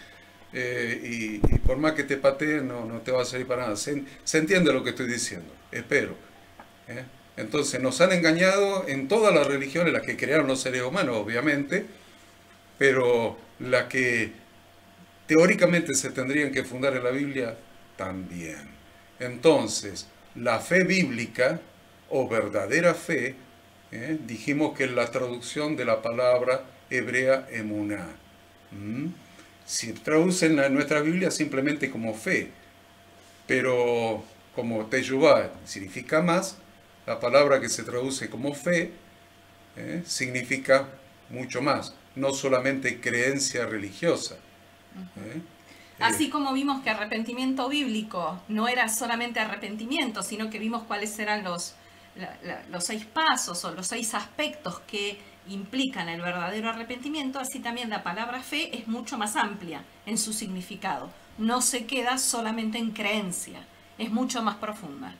Y por más que te pateen, no te va a servir para nada. Se entiende lo que estoy diciendo, espero. Entonces nos han engañado en todas las religiones, las que crearon los seres humanos, obviamente, pero las que teóricamente se tendrían que fundar en la Biblia, también. Entonces, la fe bíblica o verdadera fe, dijimos que es la traducción de la palabra hebrea emuná. Si traducen en nuestra Biblia simplemente como fe, pero como teshuvá significa más, la palabra que se traduce como fe significa mucho más, no solamente creencia religiosa. Así como vimos que arrepentimiento bíblico no era solamente arrepentimiento, sino que vimos cuáles eran los 6 pasos o los 6 aspectos que implican el verdadero arrepentimiento, así también la palabra fe es mucho más amplia en su significado. No se queda solamente en creencia, es mucho más profunda.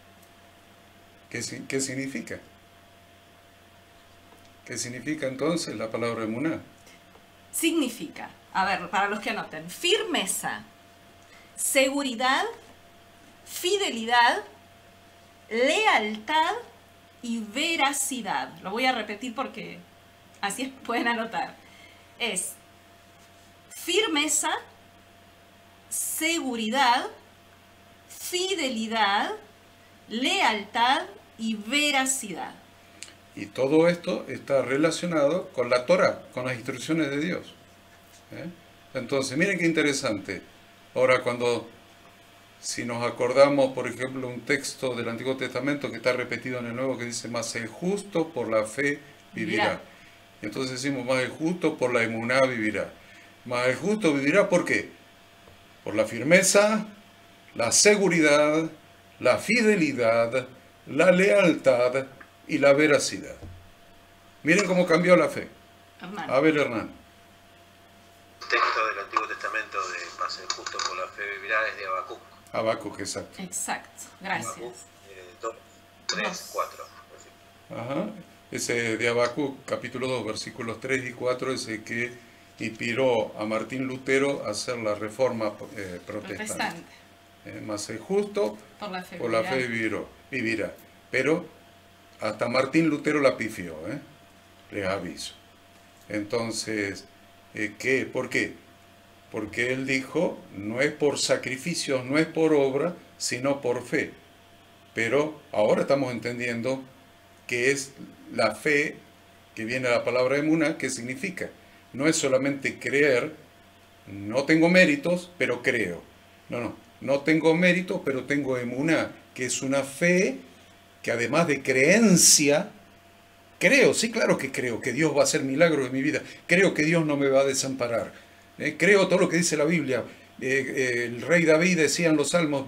¿Qué significa? ¿Qué significa entonces la palabra emuná? Significa, a ver, para los que anoten, firmeza, seguridad, fidelidad, lealtad y veracidad. Lo voy a repetir porque así pueden anotar. Es firmeza, seguridad, fidelidad, lealtad y veracidad. Y todo esto está relacionado con la Torá, con las instrucciones de Dios. Entonces, miren qué interesante. Ahora, si nos acordamos, por ejemplo, un texto del Antiguo Testamento que está repetido en el Nuevo, que dice, mas el justo por la fe vivirá. Y entonces decimos, mas el justo por la emuná vivirá. Mas el justo vivirá, ¿por qué? Por la firmeza, la seguridad, la fidelidad, la lealtad y la veracidad. Miren cómo cambió la fe. Hernán. A ver, Hernán. El texto del Antiguo Testamento de mas el justo por la fe vivirá es de Habacuc. Habacuc, exacto. Exacto, gracias. Habacuc 2, 3, 4. Ajá. Ese de Habacuc, capítulo 2, versículos 3 y 4, es el que inspiró a Martín Lutero a hacer la reforma protestante. Mas el justo por la fe vivirá. Pero hasta Martín Lutero la pifió, les aviso. Entonces, ¿por qué? Porque él dijo, no es por sacrificios, no es por obra, sino por fe. Pero ahora estamos entendiendo que es la fe que viene a la palabra emuná, ¿qué significa? No es solamente creer, no tengo méritos, pero creo. No tengo méritos, pero tengo emuná, que es una fe que además de creencia, creo, sí, claro que creo que Dios va a hacer milagros en mi vida, creo que Dios no me va a desamparar, creo todo lo que dice la Biblia. El rey David decía en los Salmos,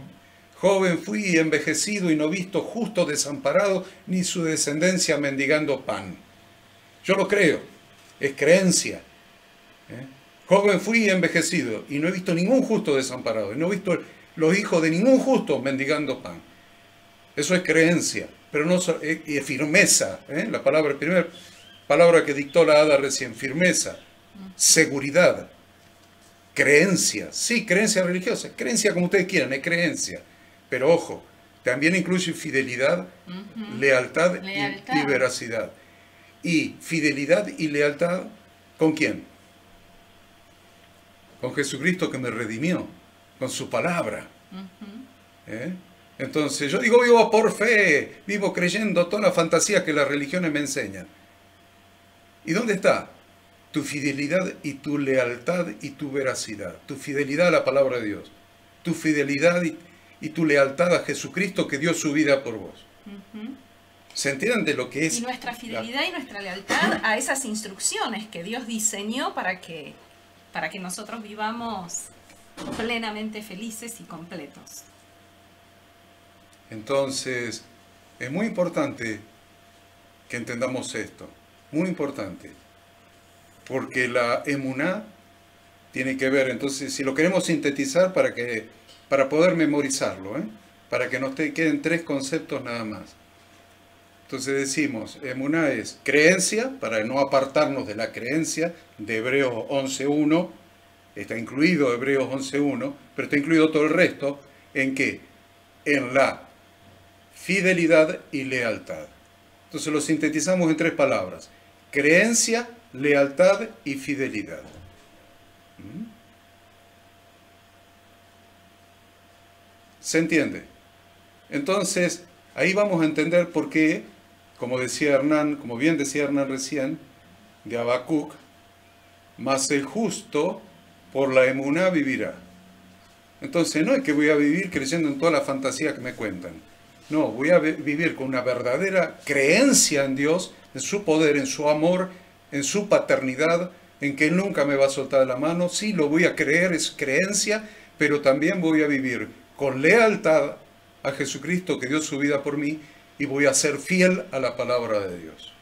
joven fui y envejecido y no visto justo desamparado, ni su descendencia mendigando pan. Yo lo creo, es creencia. Joven fui y envejecido y no he visto ningún justo desamparado, y no he visto los hijos de ningún justo mendigando pan. Eso es creencia, pero no es firmeza. La primera palabra que dictó la hada recién, firmeza, seguridad, creencia. Sí, creencia religiosa, creencia como ustedes quieran, es creencia. Pero ojo, también incluye fidelidad, lealtad. Y veracidad. Y fidelidad y lealtad, ¿con quién? Con Jesucristo que me redimió, con su palabra. ¿eh? Entonces yo digo, vivo por fe, vivo creyendo todas las fantasías que las religiones me enseñan. ¿Y dónde está tu fidelidad y tu lealtad y tu veracidad? Tu fidelidad a la palabra de Dios, tu fidelidad y tu lealtad a Jesucristo que dio su vida por vos. ¿Se entiende lo que es? Y nuestra fidelidad y nuestra lealtad a esas instrucciones que Dios diseñó para que nosotros vivamos plenamente felices y completos. Entonces, es muy importante que entendamos esto, muy importante, porque la emuná tiene que ver, entonces, si lo queremos sintetizar para poder memorizarlo, para que nos queden 3 conceptos nada más. Entonces decimos, emuná es creencia, para no apartarnos de la creencia, de Hebreos 11.1, está incluido Hebreos 11.1, pero está incluido todo el resto, ¿en qué? En la fidelidad y lealtad. Entonces lo sintetizamos en 3 palabras, creencia, lealtad y fidelidad. ¿Se entiende? Entonces, ahí vamos a entender por qué, como bien decía Hernán recién, de Habacuc, mas el justo por la emuná vivirá. Entonces, no es que voy a vivir creyendo en toda la fantasía que me cuentan. No, voy a vivir con una verdadera creencia en Dios, en su poder, en su amor, en su paternidad, en que Él nunca me va a soltar de la mano. Sí, lo voy a creer, es creencia, pero también voy a vivir con lealtad a Jesucristo que dio su vida por mí y voy a ser fiel a la palabra de Dios.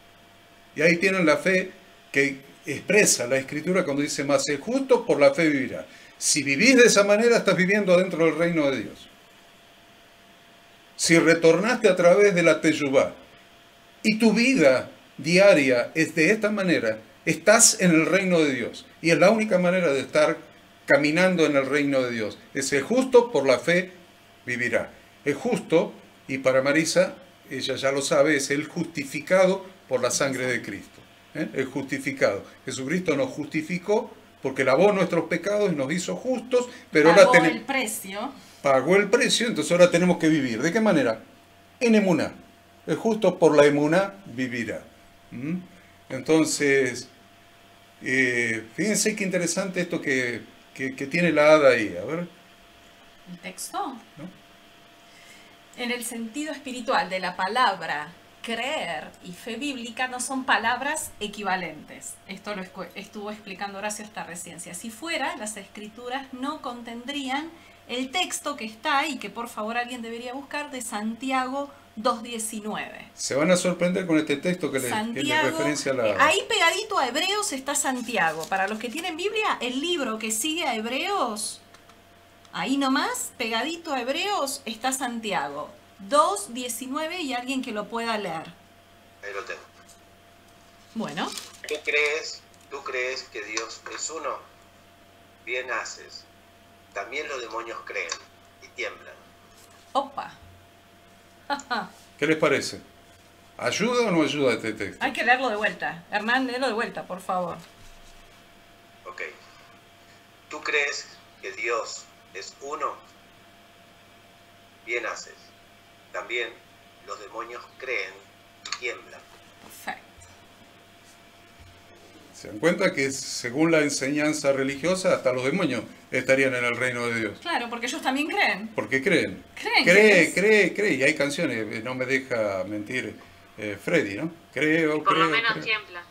Y ahí tienen la fe que expresa la Escritura cuando dice, mas el justo por la fe vivirá. Si vivís de esa manera, estás viviendo dentro del reino de Dios. Si retornaste a través de la teshuvá y tu vida diaria es de esta manera, estás en el reino de Dios. Y es la única manera de estar caminando en el reino de Dios. Es el justo por la fe vivirá. El justo, y para Marisa, ella ya lo sabe, es el justificado por la sangre de Cristo. El justificado. Jesucristo nos justificó porque lavó nuestros pecados y nos hizo justos, pero pagó el precio. Pagó el precio, entonces ahora tenemos que vivir. ¿De qué manera? En emuná. El justo por la emuná vivirá. Entonces, fíjense qué interesante esto que tiene la hada ahí. A ver. ¿El texto? ¿No? En el sentido espiritual de la palabra creer y fe bíblica no son palabras equivalentes. Esto lo estuvo explicando Horacio hasta recién. Si así fuera, las escrituras no contendrían el texto que está ahí, que por favor alguien debería buscar, de Santiago 2.19. Se van a sorprender con este texto que le referencia a la... Ahí pegadito a Hebreos está Santiago. Para los que tienen Biblia, el libro que sigue a Hebreos, ahí nomás, pegadito a Hebreos, está Santiago 2.19 y alguien que lo pueda leer. Ahí lo tengo. Bueno. ¿Tú crees que Dios es uno? Bien haces. También los demonios creen y tiemblan. Opa. ¿Qué les parece? ¿Ayuda o no ayuda este texto? Hay que leerlo de vuelta. Hernán, léelo de vuelta, por favor. Ok. ¿Tú crees que Dios es uno? Bien haces. También los demonios creen y tiemblan. Perfecto. ¿Se dan cuenta que según la enseñanza religiosa, hasta los demonios estarían en el reino de Dios? Claro, porque ellos también creen. Porque creen. Cree. Y hay canciones, no me deja mentir Freddy, ¿no? Creo, por lo menos tiemblan.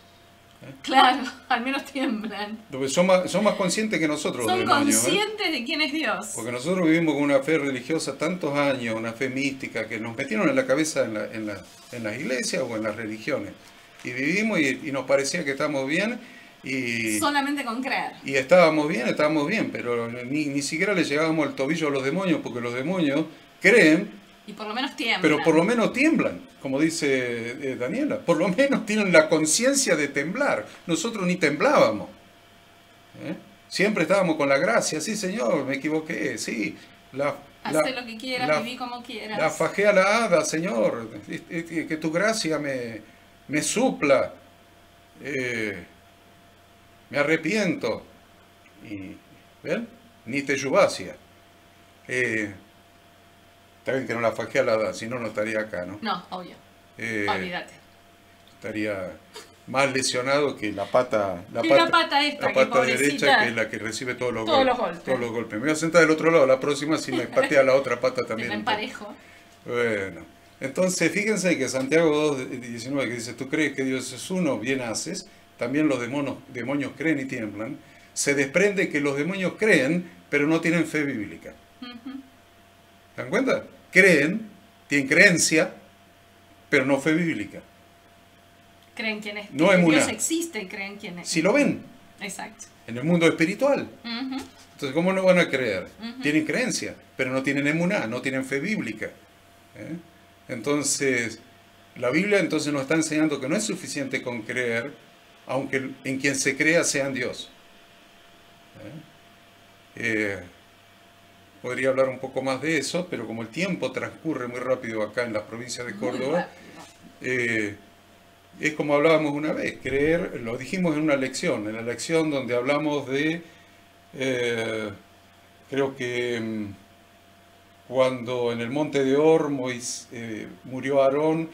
Claro, al menos tiemblan. Son más conscientes que nosotros. Son los demonios, conscientes de quién es Dios. Porque nosotros vivimos con una fe religiosa tantos años, una fe mística, que nos metieron en la cabeza en las iglesias o en las religiones. Y vivimos y nos parecía que estábamos bien. Solamente con creer. Y estábamos bien, pero ni siquiera le llegábamos al tobillo a los demonios, porque los demonios creen. Y por lo menos tiemblan. Pero por lo menos tiemblan, como dice Daniela. Por lo menos tienen la conciencia de temblar. Nosotros ni temblábamos. Siempre estábamos con la gracia. Sí, Señor, me equivoqué. Sí. Haz lo que quieras, viví como quieras. La fajé a la hada, Señor. Que tu gracia me supla. Me arrepiento. Y, ¿ven? Ni te yubacia. Está bien que no la fajé a la edad, si no, no estaría acá, ¿no? No, obvio. Olvídate. Estaría más lesionado que la pata, la pata derecha, que es la que recibe todos los golpes. Todos los golpes. Me voy a sentar del otro lado, la próxima si me patea la otra pata también. Me emparejo. Bueno, entonces fíjense que Santiago 2:19 que dice, tú crees que Dios es uno, bien haces, también los demonios creen y tiemblan. Se desprende que los demonios creen, pero no tienen fe bíblica. ¿Se dan cuenta? Creen, tienen creencia, pero no fe bíblica. Creen quién es. No Dios existe, creen quién es. Si lo ven. Exacto. En el mundo espiritual. Entonces, ¿cómo no van a creer? Tienen creencia, pero no tienen emuná, no tienen fe bíblica. Entonces, la Biblia entonces nos está enseñando que no es suficiente con creer, aunque en quien se crea sea en Dios. Podría hablar un poco más de eso, pero como el tiempo transcurre muy rápido acá en las provincias de Córdoba, es como hablábamos una vez, creer, lo dijimos en una lección, en la lección donde hablamos de, creo que cuando en el monte de Or murió Aarón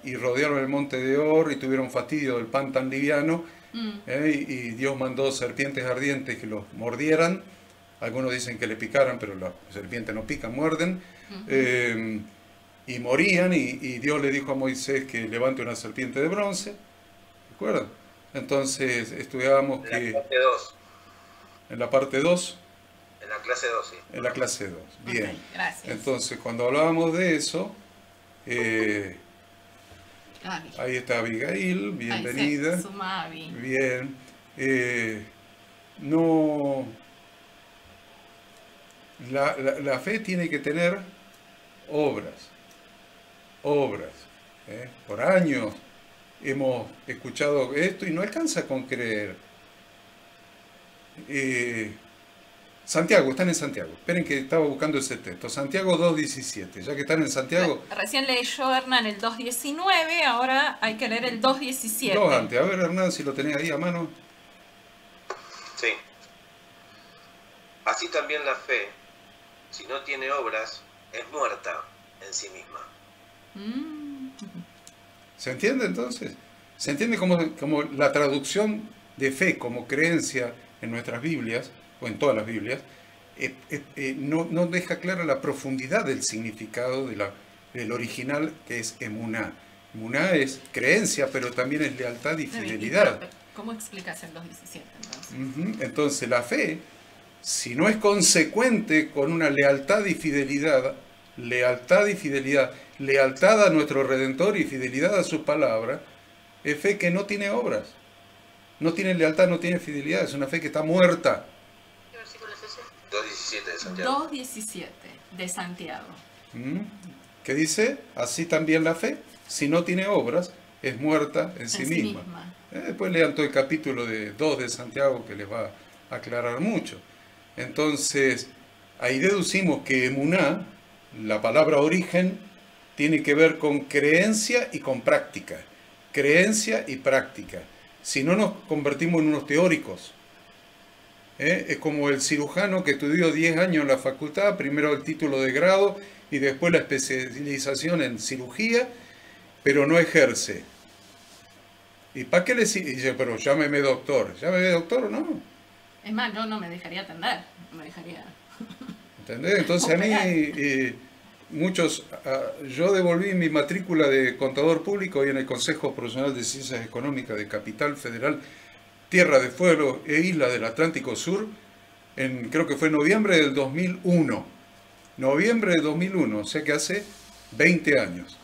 y rodearon el monte de Or y tuvieron fastidio del pan tan liviano, y Dios mandó serpientes ardientes que los mordieran. Algunos dicen que le picaran, pero las serpientes no pican, muerden. Y morían, y Dios le dijo a Moisés que levante una serpiente de bronce. ¿Recuerdan? Entonces estudiábamos que... En la parte 2. En la parte 2. En la clase 2, sí. En la clase 2, bien. Okay, gracias. Entonces, cuando hablábamos de eso, ahí está Abigail, bienvenida. Ahí suma Abby. Bien. No... La fe tiene que tener obras. Por años hemos escuchado esto y no alcanza con creer. Santiago, están en Santiago. Esperen que estaba buscando ese texto. Santiago 2:17. Ya que están en Santiago... Recién leyó Hernán el 2:19, ahora hay que leer el 2:17. Dos antes. A ver, Hernán, si lo tenés ahí a mano. Sí. Así también la fe, si no tiene obras, es muerta en sí misma. ¿Se entiende entonces? ¿Se entiende como la traducción de fe como creencia en nuestras Biblias, o en todas las Biblias, no deja clara la profundidad del significado del original, que es emuná? Emuná es creencia, pero también es lealtad y fidelidad. ¿Cómo explicas el 2:17 entonces? Entonces la fe, si no es consecuente con una lealtad y fidelidad, lealtad a nuestro Redentor y fidelidad a su palabra, es fe que no tiene obras, no tiene lealtad, no tiene fidelidad, es una fe que está muerta. ¿Qué versículo es ese? 2:17 de Santiago. 2:17 de Santiago. ¿Qué dice? Así también la fe, si no tiene obras, es muerta en sí misma. Después lean todo el capítulo 2 de Santiago que les va a aclarar mucho. Entonces, ahí deducimos que emuná, la palabra origen, tiene que ver con creencia y con práctica. Creencia y práctica. Si no nos convertimos en unos teóricos. Es como el cirujano que estudió 10 años en la facultad, primero el título de grado y después la especialización en cirugía, pero no ejerce. ¿Y para qué le dice, pero llámeme doctor? ¿Llámeme doctor o no? Es más, yo no me dejaría atender, me dejaría... ¿Entendés? Entonces operar. A mí, yo devolví mi matrícula de contador público y en el Consejo Profesional de Ciencias Económicas de Capital Federal, Tierra de Fuego e Isla del Atlántico Sur, creo que fue en noviembre del 2001. Noviembre del 2001, o sea que hace 20 años.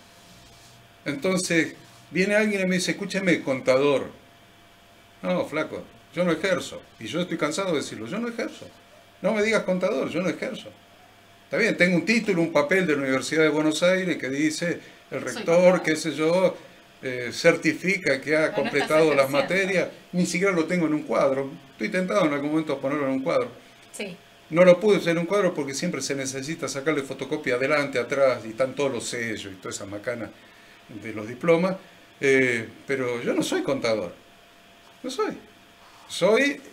Entonces, viene alguien y me dice, escúcheme, contador. No, flaco, yo no ejerzo. Y yo estoy cansado de decirlo, yo no ejerzo. No me digas contador, yo no ejerzo. Está bien, tengo un título, un papel de la Universidad de Buenos Aires que dice, el rector, qué sé yo, certifica que ha completado las materias. Ni siquiera lo tengo en un cuadro. Estoy tentado en algún momento a ponerlo en un cuadro. Sí. No lo pude hacer en un cuadro porque siempre se necesita sacarle fotocopia adelante, atrás, y están todos los sellos y toda esa macana de los diplomas. Pero yo no soy contador. No soy.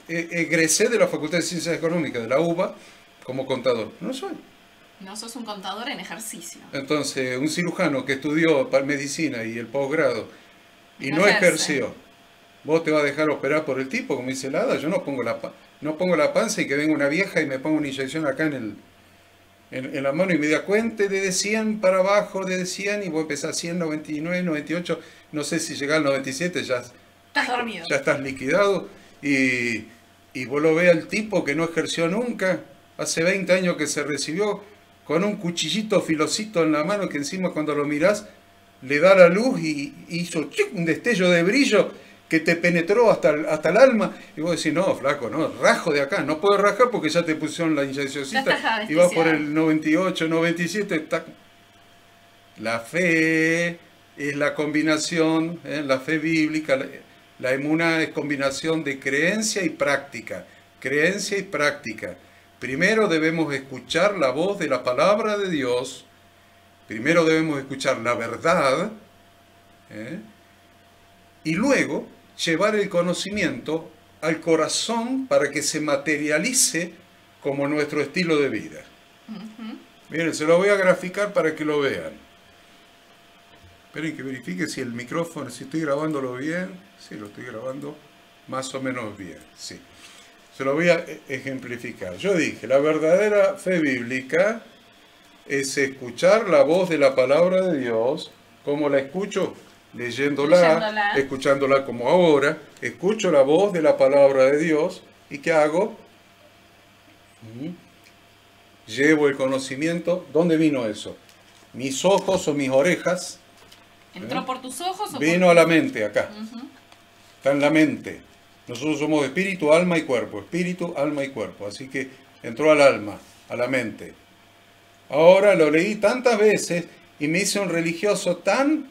Egresé de la Facultad de Ciencias Económicas de la UBA como contador. No soy. No sos un contador en ejercicio. Entonces, un cirujano que estudió medicina y el posgrado y no Ejerce. ejerció, ¿vos te vas a dejar operar por el tipo, como dice el hada? Yo no pongo la panza y que venga una vieja y me ponga una inyección acá en la mano y me da cuenta desde 100 para abajo, desde 100 y voy a empezar 100, 99, 98, no sé si llegar al 97 Estás dormido. ya estás liquidado y vos lo ves al tipo que no ejerció nunca, hace 20 años que se recibió, con un cuchillito filosito en la mano que encima cuando lo mirás le da la luz y hizo un destello de brillo que te penetró hasta el alma, y vos decís, no, flaco, no, rajo de acá, no puedo rajar porque ya te pusieron la inyeccióncita y vas por el 98, 97, tac. La fe es la combinación, la fe bíblica, la emuná es combinación de creencia y práctica, creencia y práctica. Primero debemos escuchar la voz de la palabra de Dios, primero debemos escuchar la verdad, y luego llevar el conocimiento al corazón para que se materialice como nuestro estilo de vida. Miren, se lo voy a graficar para que lo vean. Esperen que verifique si el micrófono, si estoy grabándolo bien. Sí, lo estoy grabando más o menos bien, sí. Se lo voy a ejemplificar. Yo dije, la verdadera fe bíblica es escuchar la voz de la palabra de Dios. ¿Cómo la escucho? Leyéndola, escuchándola como ahora. Escucho la voz de la palabra de Dios. ¿Y qué hago? Llevo el conocimiento. ¿Dónde vino eso? Mis ojos o mis orejas. ¿Entró por tus ojos o vino a la mente acá? Está en la mente. Nosotros somos espíritu, alma y cuerpo. Espíritu, alma y cuerpo. Así que entró al alma, a la mente. Ahora lo leí tantas veces y me hice un religioso tan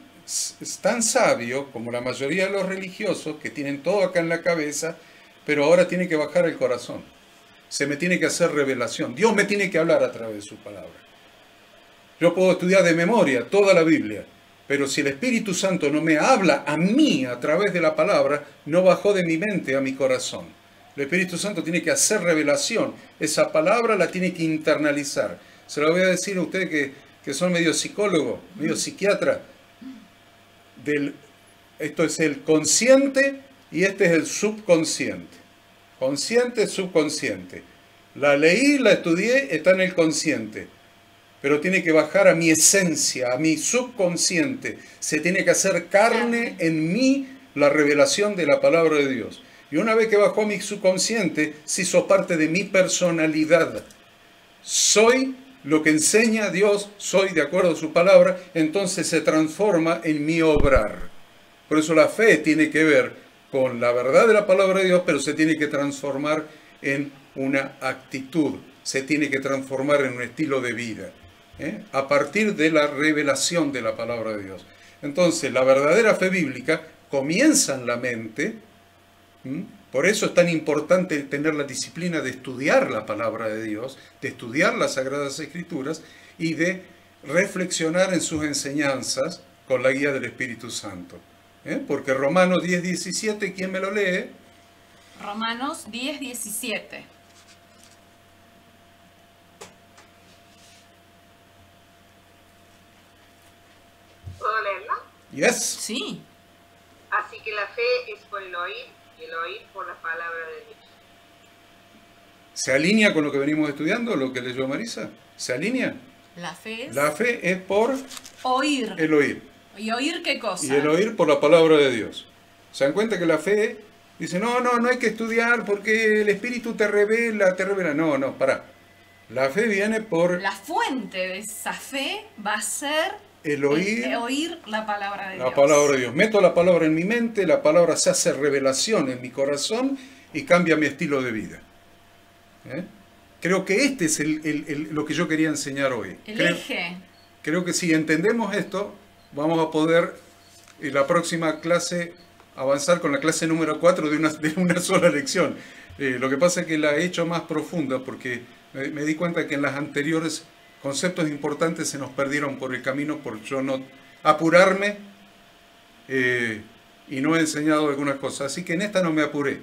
sabio como la mayoría de los religiosos que tienen todo acá en la cabeza, pero ahora tiene que bajar el corazón. Se me tiene que hacer revelación. Dios me tiene que hablar a través de su palabra. Yo puedo estudiar de memoria toda la Biblia, pero si el Espíritu Santo no me habla a mí a través de la palabra, no bajó de mi mente a mi corazón. El Espíritu Santo tiene que hacer revelación. Esa palabra la tiene que internalizar. Se lo voy a decir a ustedes que son medio psicólogos, medio psiquiatra. Esto es el consciente y este es el subconsciente. Consciente, subconsciente. La leí, la estudié, está en el consciente. Pero tiene que bajar a mi esencia, a mi subconsciente. Se tiene que hacer carne en mí la revelación de la palabra de Dios. Y una vez que bajó a mi subconsciente, se hizo parte de mi personalidad. Soy lo que enseña Dios, soy de acuerdo a su palabra, entonces se transforma en mi obrar. Por eso la fe tiene que ver con la verdad de la palabra de Dios, pero se tiene que transformar en una actitud, se tiene que transformar en un estilo de vida, a partir de la revelación de la palabra de Dios. Entonces, la verdadera fe bíblica comienza en la mente. Por eso es tan importante tener la disciplina de estudiar la palabra de Dios, de estudiar las Sagradas Escrituras y de reflexionar en sus enseñanzas con la guía del Espíritu Santo. Porque Romanos 10:17, ¿quién me lo lee? Romanos 10:17. ¿Puedo leerla? Yes. Sí. Así que la fe es por el oír y el oír por la palabra de Dios. ¿Se alinea con lo que venimos estudiando, lo que leyó Marisa? ¿Se alinea? La fe es... La fe es por oír. el oír. ¿Y oír qué cosa? Y el oír por la palabra de Dios. ¿Se dan cuenta que la fe dice, no hay que estudiar porque el Espíritu te revela? No, pará. La fe viene por... La fuente de esa fe va a ser el oír la palabra de Dios. La palabra de Dios. Meto la palabra en mi mente, la palabra se hace revelación en mi corazón y cambia mi estilo de vida. Creo que este es lo que yo quería enseñar hoy. Eje. Creo que si entendemos esto, vamos a poder en la próxima clase avanzar con la clase número 4 de una sola lección. Lo que pasa es que la he hecho más profunda porque me di cuenta que en las anteriores conceptos importantes se nos perdieron por el camino por yo no apurarme y no he enseñado algunas cosas. Así que en esta no me apuré.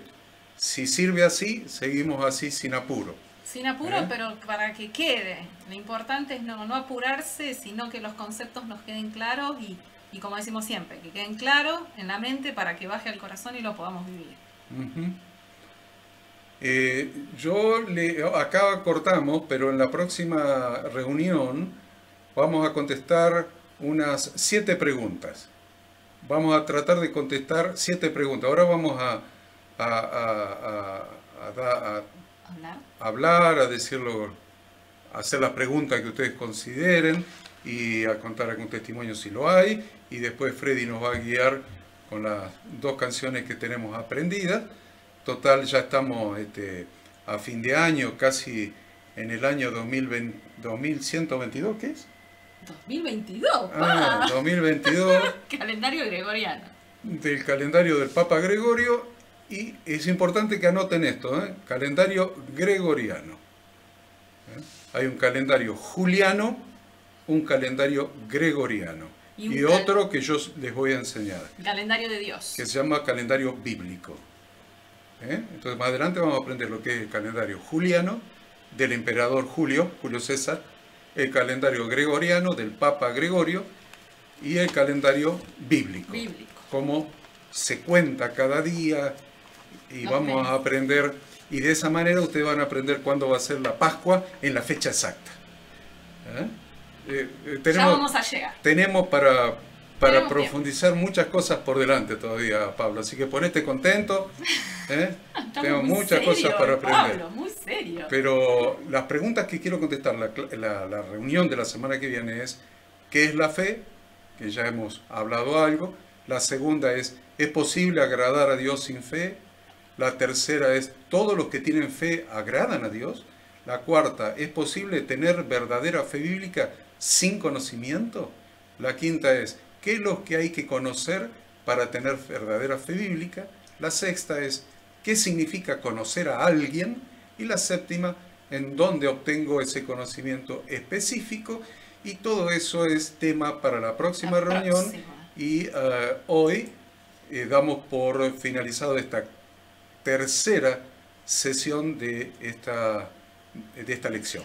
Si sirve así, seguimos así sin apuro. Sin apuro, pero para que quede. Lo importante es no apurarse, sino que los conceptos nos queden claros y como decimos siempre, que queden claros en la mente para que baje al corazón y lo podamos vivir. Acá cortamos, pero en la próxima reunión vamos a contestar unas 7 preguntas. Vamos a tratar de contestar 7 preguntas. Ahora vamos a hablar, a decirlo, a hacer las preguntas que ustedes consideren y a contar algún testimonio si lo hay. Y después Freddy nos va a guiar con las 2 canciones que tenemos aprendidas. Total, ya estamos a fin de año, casi en el año 2122, ¿qué es? 2022, pa. 2022. Calendario gregoriano. Del calendario del Papa Gregorio, y es importante que anoten esto, calendario gregoriano. Hay un calendario juliano, un calendario gregoriano y otro que yo les voy a enseñar. Calendario de Dios. Que se llama calendario bíblico. Entonces más adelante vamos a aprender lo que es el calendario juliano del emperador Julio César, el calendario gregoriano del Papa Gregorio y el calendario bíblico. Cómo se cuenta cada día y vamos a aprender, y de esa manera ustedes van a aprender cuándo va a ser la Pascua en la fecha exacta. Ya vamos a llegar. Tenemos para profundizar muchas cosas por delante todavía, Pablo, así que ponete contento. Tengo muchas cosas para aprender. Pablo, muy serio. Pero las preguntas que quiero contestar, la reunión de la semana que viene es: ¿qué es la fe? Que ya hemos hablado algo. La segunda ¿es posible agradar a Dios sin fe? La tercera es: ¿todos los que tienen fe agradan a Dios? La cuarta: ¿es posible tener verdadera fe bíblica sin conocimiento? La quinta es: ¿qué es lo que hay que conocer para tener verdadera fe bíblica? La sexta es: ¿qué significa conocer a alguien? Y la séptima: ¿en dónde obtengo ese conocimiento específico? Y todo eso es tema para la próxima reunión. Y hoy damos por finalizado esta tercera sesión de esta lección.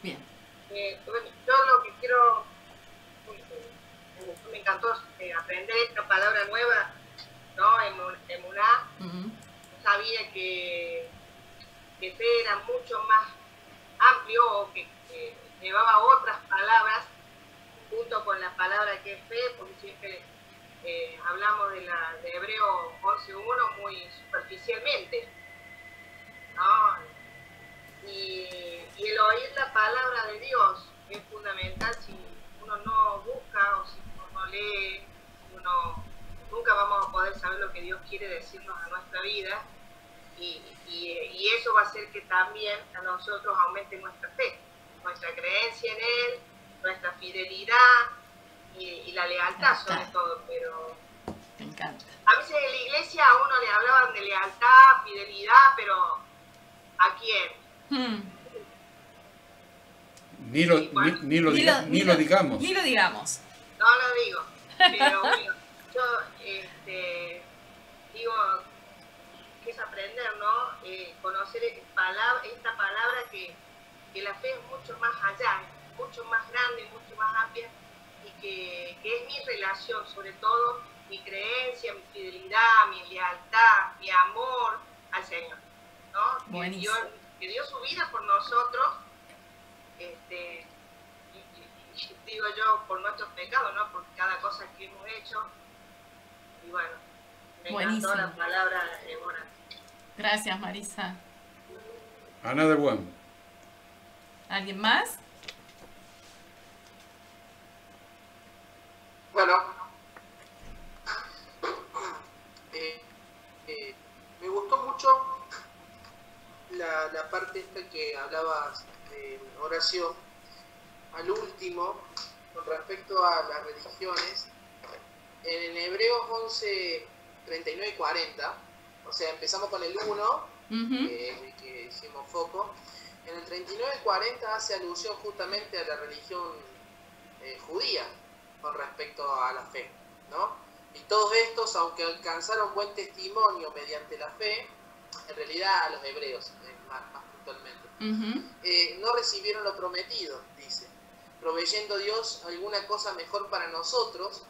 Bien. Yo lo que quiero, me encantó aprender esta palabra nueva, ¿no? Emuná. Sabía que fe era mucho más amplio, o que llevaba otras palabras junto con la palabra que es fe, porque siempre hablamos de Hebreo 11.1 muy superficialmente, ¿no? Y el oír la palabra de Dios es fundamental. Si uno no busca o si uno no lee, nunca vamos a poder saber lo que Dios quiere decirnos a nuestra vida, y eso va a hacer que también a nosotros aumente nuestra fe, nuestra creencia en Él, nuestra fidelidad y la lealtad sobre todo. Pero me encanta. A veces en la iglesia a uno le hablaban de lealtad, fidelidad, pero ¿a quién? Ni lo digamos. Ni lo digamos. No lo digo, pero bueno, yo digo que es aprender, ¿no? Conocer esta palabra que la fe es mucho más allá, mucho más grande, mucho más amplia, y que es mi relación, sobre todo mi creencia, mi fidelidad, mi lealtad, mi amor al Señor, ¿no? Que dio su vida por nosotros, y digo yo, por nuestros pecados, ¿no? Por cada cosa que hemos hecho. Y bueno, me encantó la palabra Ébora. Gracias, Marisa. Another one. ¿Alguien más? Bueno, me gustó mucho la parte esta que hablabas de oración, al último, con respecto a las religiones. En Hebreos 11, 39 y 40, o sea, empezamos con el 1, que hicimos foco. En el 39 y 40 hace alusión justamente a la religión judía con respecto a la fe, ¿no? Y todos estos, aunque alcanzaron buen testimonio mediante la fe, en realidad a los hebreos, más puntualmente. No recibieron lo prometido, dice, proveyendo Dios alguna cosa mejor para nosotros,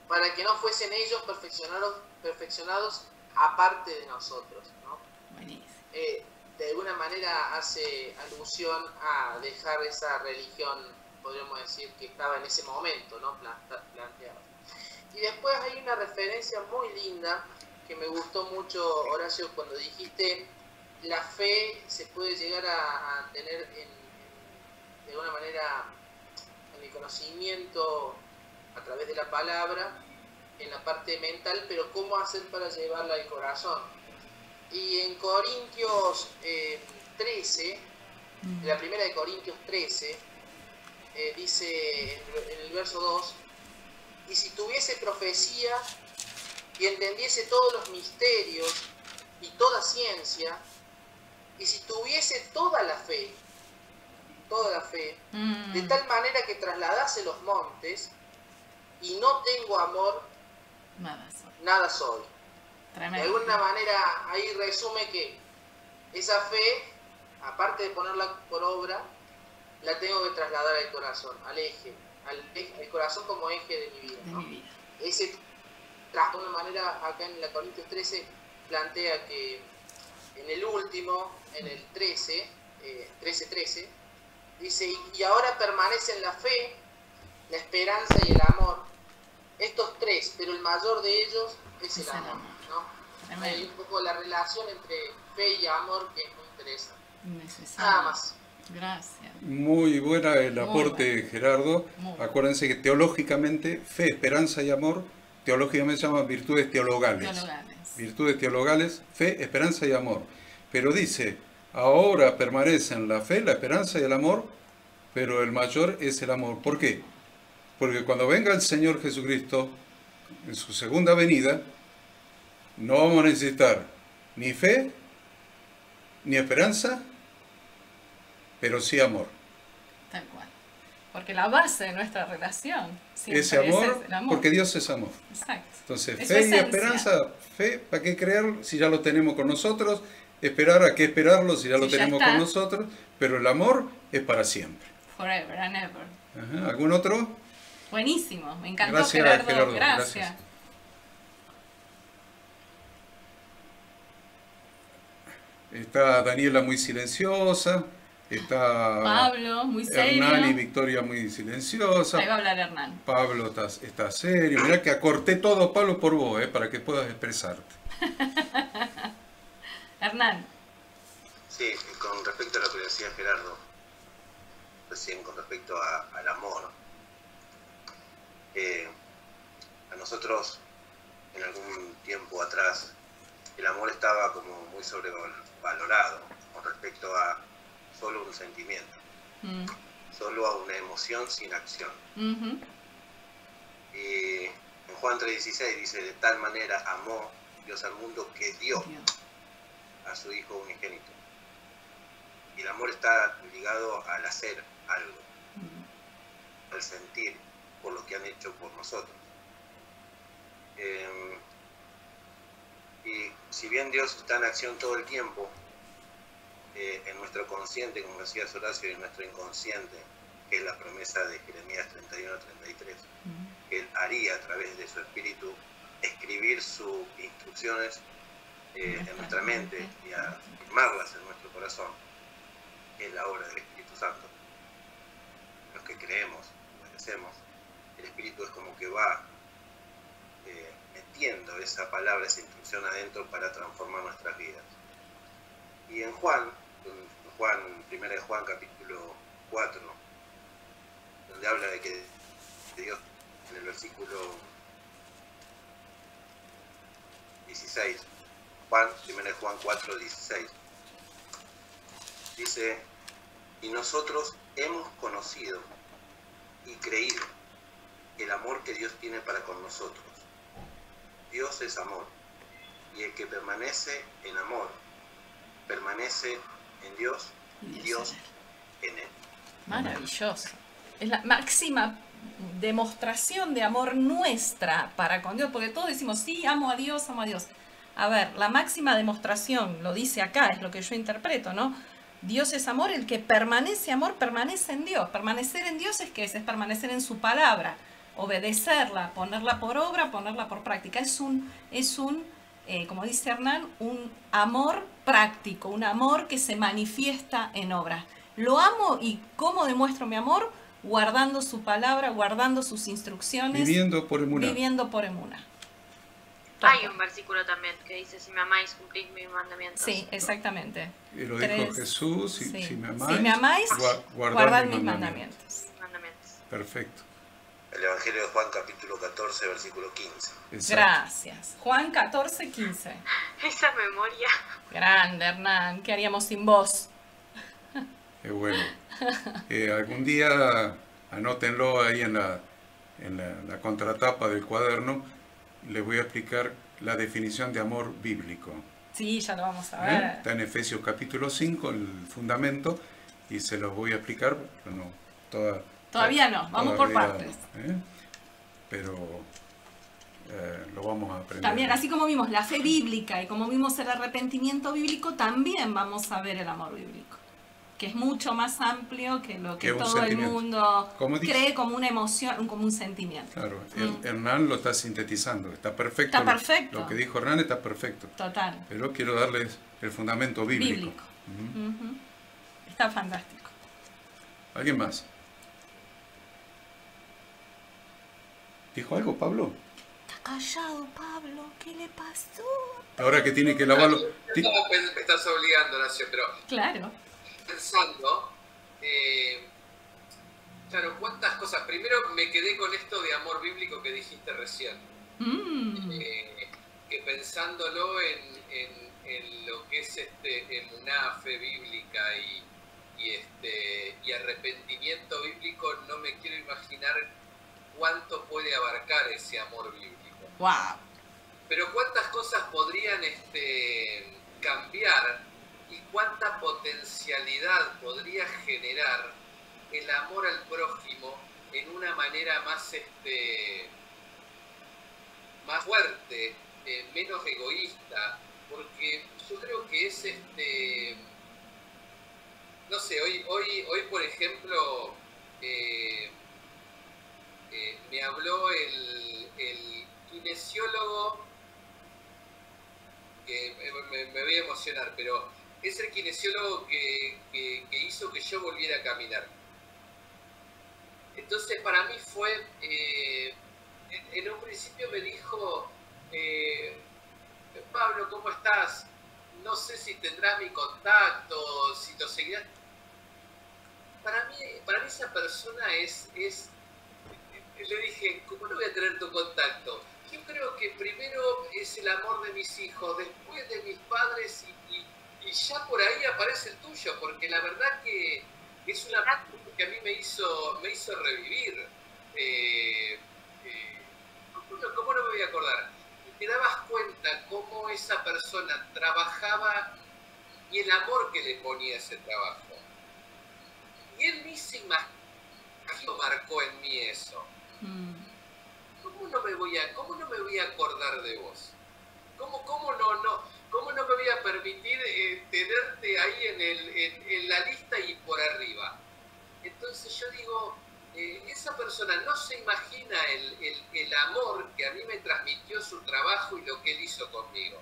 para que no fuesen ellos perfeccionados aparte de nosotros, ¿no? De alguna manera hace alusión a dejar esa religión, podríamos decir, que estaba en ese momento, ¿no? Planteada. Y después hay una referencia muy linda que me gustó mucho, Horacio, cuando dijiste la fe se puede llegar a tener de alguna manera en el conocimiento a través de la palabra, en la parte mental, pero cómo hacer para llevarla al corazón. Y en Corintios 13, en la primera de Corintios 13, dice en el verso 2, y si tuviese profecía y entendiese todos los misterios y toda ciencia, y si tuviese toda la fe, de tal manera que trasladase los montes, y no tengo amor, nada soy. Tremendo. De alguna manera ahí resume que esa fe, aparte de ponerla por obra, la tengo que trasladar al corazón, al corazón como eje de mi vida, ¿no? Ese, de alguna manera, acá en la Corintios 13 plantea que en el último, en el 13:13, dice, y ahora permanecen la fe, la esperanza y el amor, estos tres, pero el mayor de ellos es el amor, ¿no? Hay un poco la relación entre fe y amor que es muy interesante. Nada más. Gracias. Muy buena el aporte, Gerardo. Acuérdense que teológicamente, fe, esperanza y amor, teológicamente se llaman virtudes teologales. Virtudes teologales, fe, esperanza y amor. Pero dice, ahora permanecen la fe, la esperanza y el amor, pero el mayor es el amor. ¿Por qué? Porque cuando venga el Señor Jesucristo, en su segunda venida, no vamos a necesitar ni fe, ni esperanza, pero sí amor. Tal cual. Porque la base de nuestra relación ese amor, es el amor, porque Dios es amor. Exacto. Entonces, es fe y esperanza, fe, ¿para qué creerlo si ya lo tenemos con nosotros? Esperar, ¿a qué esperarlo si ya lo tenemos con nosotros? Pero el amor es para siempre. Forever and ever. Ajá. ¿Algún otro? Buenísimo, me encantó. Gracias, Gerardo. Gracias. Está Daniela muy silenciosa. Está Pablo, muy serio. Hernán y Victoria muy silenciosa. Ahí va a hablar Hernán. Pablo está serio. Mirá que acorté todo, Pablo, por vos, para que puedas expresarte. Hernán. Sí, con respecto a lo que decía Gerardo, recién con respecto al amor, a nosotros en algún tiempo atrás el amor estaba como muy sobrevalorado con respecto a solo un sentimiento, solo a una emoción sin acción. Y en Juan 3:16 dice, de tal manera amó Dios al mundo que dio a su Hijo unigénito. Y el amor está ligado al hacer algo, al sentir por lo que han hecho por nosotros. Y si bien Dios está en acción todo el tiempo, en nuestro consciente, como decía Horacio, y en nuestro inconsciente, que es la promesa de Jeremías 31:33, que Él haría a través de su Espíritu escribir sus instrucciones en nuestra mente y a firmarlas en nuestro corazón, que es la obra del Espíritu Santo. Los que creemos, obedecemos, el Espíritu es como que va metiendo esa palabra, esa instrucción adentro para transformar nuestras vidas. Y en Juan, 1 de Juan capítulo 4, donde habla de que Dios, en el versículo 16, 1 de Juan 4, 16, dice, y nosotros hemos conocido y creído el amor que Dios tiene para con nosotros. Dios es amor, y el que permanece en amor, permanece en Dios y Dios en él. Maravilloso. Es la máxima demostración de amor nuestra para con Dios, porque todos decimos, sí, amo a Dios, A ver, la máxima demostración, lo dice acá, es lo que yo interpreto, ¿no? Dios es amor, el que permanece amor, permanece en Dios. Permanecer en Dios es permanecer en su palabra, obedecerla, ponerla por obra, ponerla por práctica. Es un como dice Hernán, un amor práctico, un amor que se manifiesta en obras. Lo amo y ¿cómo demuestro mi amor? Guardando su palabra, guardando sus instrucciones. Viviendo por emuná. Viviendo por emuná. Hay un versículo también que dice, si me amáis, cumplís mis mandamientos. Sí, exactamente. Y lo dijo Jesús, si me amáis, guardad mis mandamientos. Perfecto. El Evangelio de Juan, capítulo 14, versículo 15. Exacto. Gracias. Juan 14, 15. Esa memoria. Grande, Hernán. ¿Qué haríamos sin vos? Bueno. Algún día, anótenlo ahí en la contratapa del cuaderno, les voy a explicar la definición de amor bíblico. Sí, ya lo vamos a ver. Está en Efesios capítulo 5, el fundamento, y se los voy a explicar. No, todavía no, vamos por partes. Pero lo vamos a aprender. También, así como vimos la fe bíblica y como vimos el arrepentimiento bíblico, también vamos a ver el amor bíblico, que es mucho más amplio que lo que todo el mundo cree como una emoción, como un sentimiento. Claro, Hernán lo está sintetizando, está perfecto. Está perfecto. Lo que dijo Hernán está perfecto. Total. Pero quiero darles el fundamento bíblico. Está fantástico. ¿Alguien más? ¿Dijo algo, Pablo? Está callado, Pablo. ¿Qué le pasó? Ahora que tiene que lavarlo. Me estás obligando, Horacio, pero... Claro. Pensando, claro, cuántas cosas. Primero me quedé con esto de amor bíblico que dijiste recién. Que pensándolo en lo que es emuná, fe bíblica y arrepentimiento bíblico, no me quiero imaginar cuánto puede abarcar ese amor bíblico. Wow. Pero cuántas cosas podrían cambiar y cuánta potencialidad podría generar el amor al prójimo en una manera más fuerte, menos egoísta, porque yo creo que es no sé, hoy por ejemplo me habló el kinesiólogo, que me voy a emocionar, pero es el kinesiólogo que hizo que yo volviera a caminar. Entonces para mí fue, en un principio me dijo, Pablo, ¿cómo estás? No sé si tendrás mi contacto, si lo seguirás. Para mí esa persona le dije, ¿cómo no voy a tener tu contacto? Yo creo que primero es el amor de mis hijos, después de mis padres y ya por ahí aparece el tuyo, porque la verdad que es una práctica que a mí me hizo revivir. ¿Cómo no me voy a acordar? Y te dabas cuenta cómo esa persona trabajaba y el amor que le ponía a ese trabajo. Y él mismo marcó en mí eso. ¿Cómo no me voy a acordar de vos? ¿Cómo no me voy a permitir tenerte ahí en la lista y por arriba? Entonces yo digo, esa persona no se imagina el amor que a mí me transmitió su trabajo y lo que él hizo conmigo.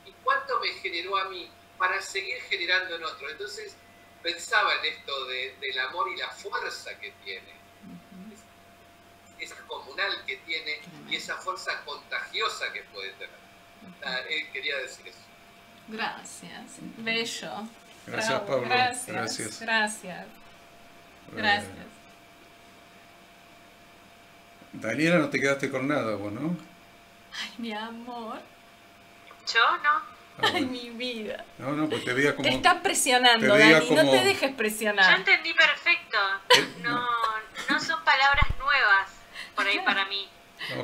Y cuánto me generó a mí para seguir generando en otro. Entonces pensaba en esto del amor y la fuerza que tiene. Esa comunal que tiene y esa fuerza contagiosa que puede tener. Él quería decir eso. Gracias. Bello. Gracias, Pablo. Gracias. Gracias. Daniela, no te quedaste con nada vos, ¿no? Ay, mi amor. ¿Yo no? Ay, mi vida. No, pues te veía como... Te está presionando, Dani, como... no te dejes presionar. Yo entendí perfecto. No son palabras nuevas por ahí para mí.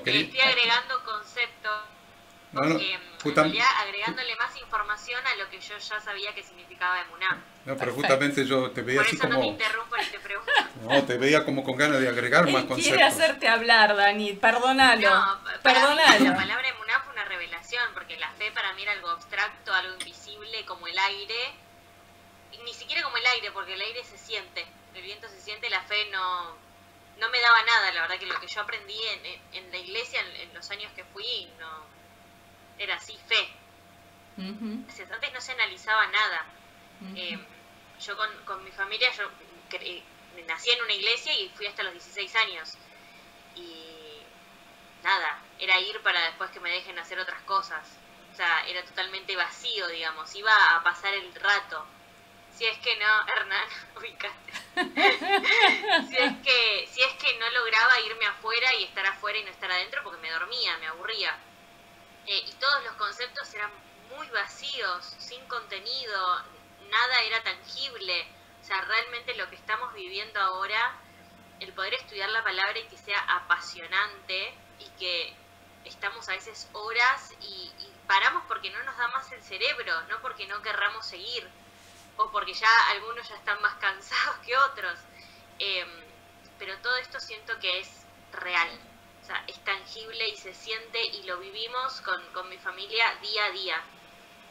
Estoy agregando conceptos, en realidad agregándole más información a lo que yo ya sabía que significaba emuná. No, pero justamente yo te veía así como... Por eso no te interrumpo ni te pregunto. No, te veía como con ganas de agregar más conceptos. Quiere hacerte hablar, Dani, perdónalo. No, para mí la palabra emuná fue una revelación, porque la fe algo abstracto, algo invisible como el aire, y ni siquiera como el aire, porque el aire se siente, el viento se siente, la fe no me daba nada. La verdad que lo que yo aprendí en la iglesia, en los años que fui, no era así, fe. Antes no se analizaba nada. Yo con mi familia, yo nací en una iglesia y fui hasta los 16 años. Y nada, era ir para después que me dejen hacer otras cosas. O sea, era totalmente vacío, digamos. Iba a pasar el rato. Si es que no, Hernán, ubicaste. si es que no lograba irme afuera y estar afuera y no estar adentro porque me dormía, me aburría. Y todos los conceptos eran muy vacíos, sin contenido, nada era tangible. O sea, realmente lo que estamos viviendo ahora, el poder estudiar la palabra y que sea apasionante, y que estamos a veces horas y paramos porque no nos da más el cerebro, no porque no querramos seguir, o porque ya algunos ya están más cansados que otros. Pero todo esto siento que es real. O sea, es tangible y se siente y lo vivimos con mi familia día a día.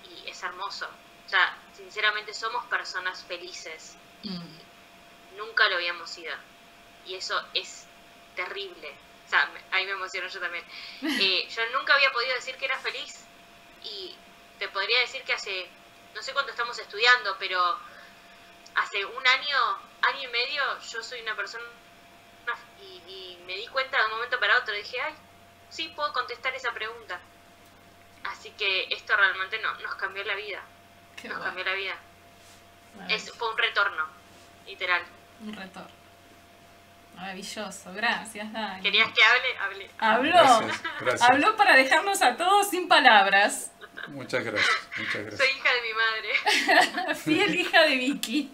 Y es hermoso. O sea, sinceramente somos personas felices. Y nunca lo habíamos sido. Y eso es terrible. O sea, ahí me emociono yo también. Yo nunca había podido decir que era feliz. Y te podría decir que hace, no sé cuánto estamos estudiando, pero hace un año y medio, yo soy una persona y me di cuenta de un momento para otro, dije, ay, sí puedo contestar esa pregunta. Así que esto realmente nos cambió la vida. Nos cambió la vida. Fue un retorno, literal. Un retorno. Maravilloso, gracias, Dani. ¿Querías que hable? Habló. Gracias. Habló para dejarnos a todos sin palabras. Muchas gracias, muchas gracias. Soy hija de mi madre. Fiel hija de Vicky.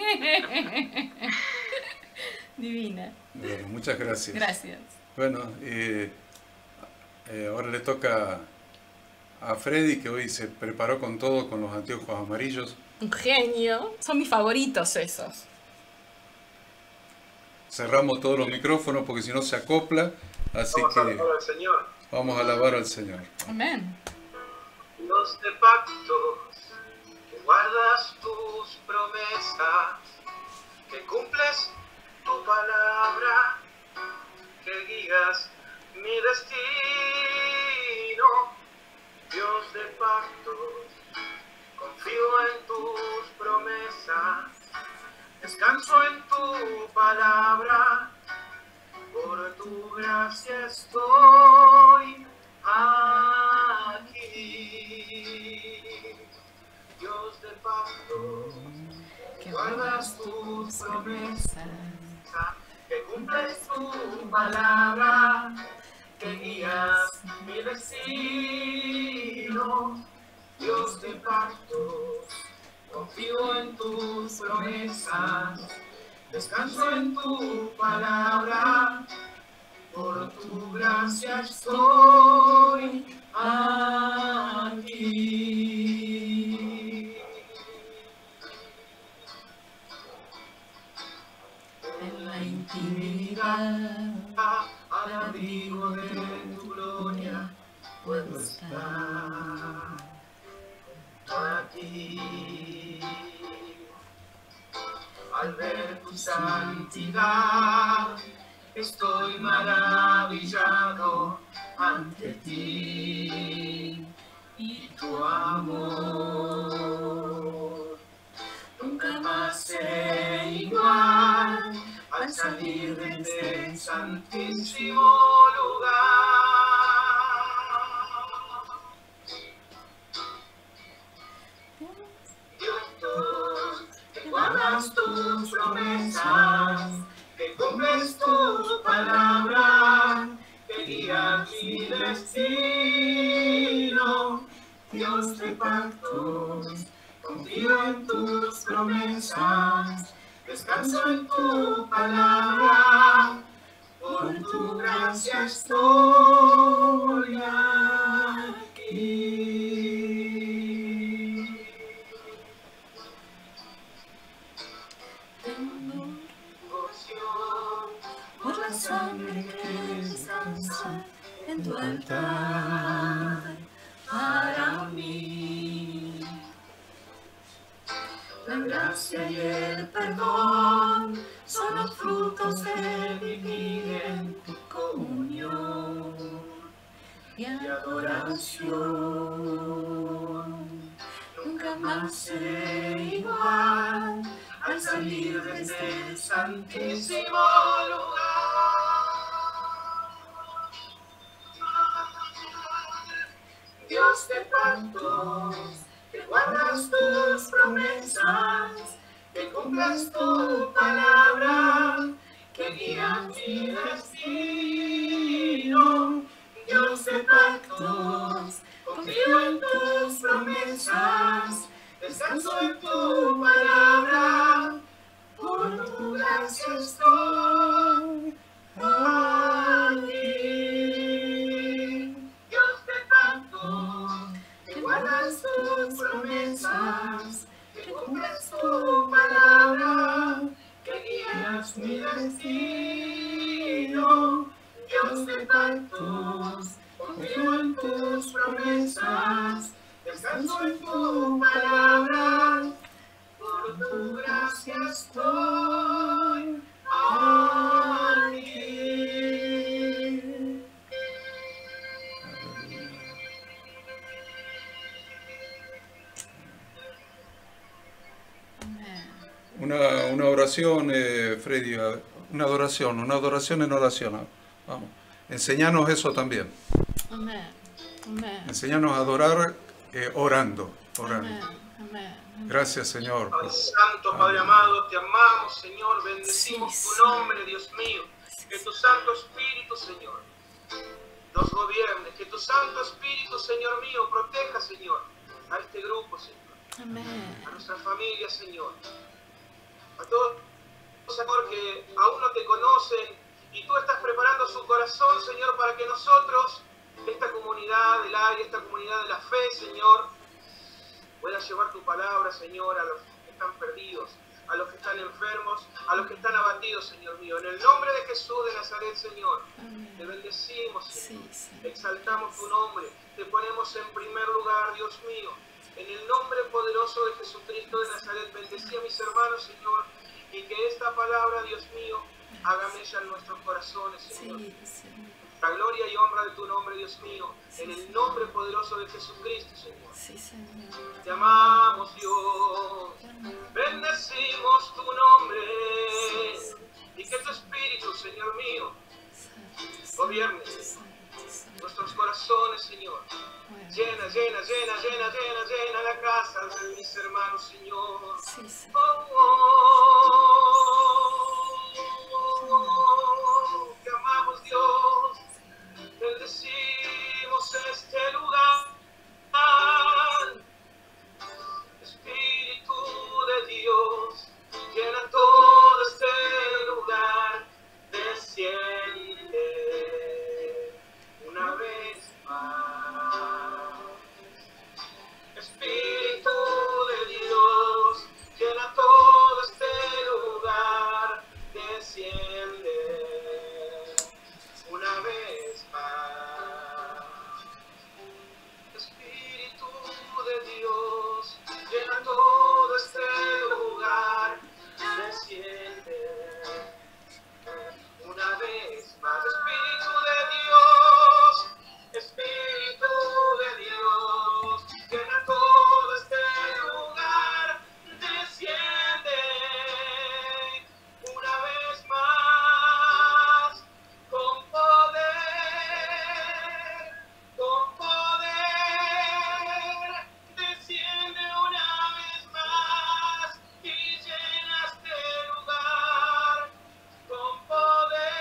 Divina. Bueno, muchas gracias. Gracias. Bueno, ahora le toca a Freddy, que hoy se preparó con todo, con los anteojos amarillos. Un genio. Son mis favoritos esos. Cerramos todos los micrófonos porque si no se acopla. Así Vamos que a alabar al Señor. vamos a alabar al Señor. Amén. Dios de pactos, que guardas tus promesas, que cumples tu palabra, que guías mi destino. Dios de pactos, confío en tus promesas, descanso en tu palabra, por tu gracia estoy aquí. Dios de pactos, que guardas tus promesas, que cumples tu palabra, que guías mi destino. Dios de pactos, confío en tus promesas, descanso en tu palabra, por tu gracia estoy aquí. En la intimidad, al abrigo de tu gloria, puedo estar aquí. Al ver tu santidad, estoy maravillado ante ti y tu amor. Nunca más seré igual al salir de este santísimo lugar. Dios, que guardas tus promesas, que cumples tu palabra, que guías mi destino. Dios de pactos, confío en tus promesas, descanso en tu palabra, por tu gracia estoy aquí. Por la sangre que descansa en tu altar para mí. gracia y el perdón son los frutos de vivir en tu comunión y adoración. Nunca más seré igual al salir de este santísimo lugar. Dios de pactos, que guardas tus promesas, que cumplas tu palabra, que guías mi destino. Dios de pactos, confío en tus promesas, descanso en tu palabra, por tu gracia estoy aquí. Dios de pactos, que guardas tus promesas, que cumples tu palabra, que guías mi destino. Dios de pactos, confío en tus promesas, descanso en tu palabra, por tu gracia estoy aquí. Una oración, Freddy, una adoración en oración. Vamos, enséñanos eso también. Amén. Amén. Enséñanos a adorar orando. Amén. Amén. Gracias, Señor. Padre Santo, Padre amado, te amamos, Señor, bendecimos tu nombre, Dios mío. Que tu Santo Espíritu, Señor, nos gobierne. Que tu Santo Espíritu, Señor mío, proteja, Señor, a este grupo, Señor. Amén. A nuestra familia, Señor. A todos, Señor, que aún no te conocen y tú estás preparando su corazón, Señor, para que nosotros, esta comunidad del área, esta comunidad de la fe, Señor, pueda llevar tu palabra, Señor, a los que están perdidos, a los que están enfermos, a los que están abatidos, Señor mío. En el nombre de Jesús de Nazaret, Señor, te bendecimos, Señor. Exaltamos tu nombre, te ponemos en primer lugar, Dios mío. En el nombre poderoso de Jesucristo de Nazaret, bendecí a mis hermanos, Señor, y que esta palabra, Dios mío, haga mella en nuestros corazones, Señor. La gloria y honra de tu nombre, Dios mío, en el nombre poderoso de Jesucristo, Señor. Te amamos, Dios, bendecimos tu nombre, y que tu Espíritu, Señor mío, gobierne nuestros corazones, Señor. Llena la casa de mis hermanos, Señor. Te amamos, Dios. Bendecimos este lugar. Espíritu de Dios, llena todo este lugar. Desciende una vez más. Espíritu de Dios, llena todo este lugar. Desciende una vez más. Espíritu de Dios, llena todo este lugar. Desciende una vez más. Espíritu de Dios, Espíritu de Dios, llena todo este lugar. Desciende una vez más con poder, desciende una vez más y llena este lugar con poder,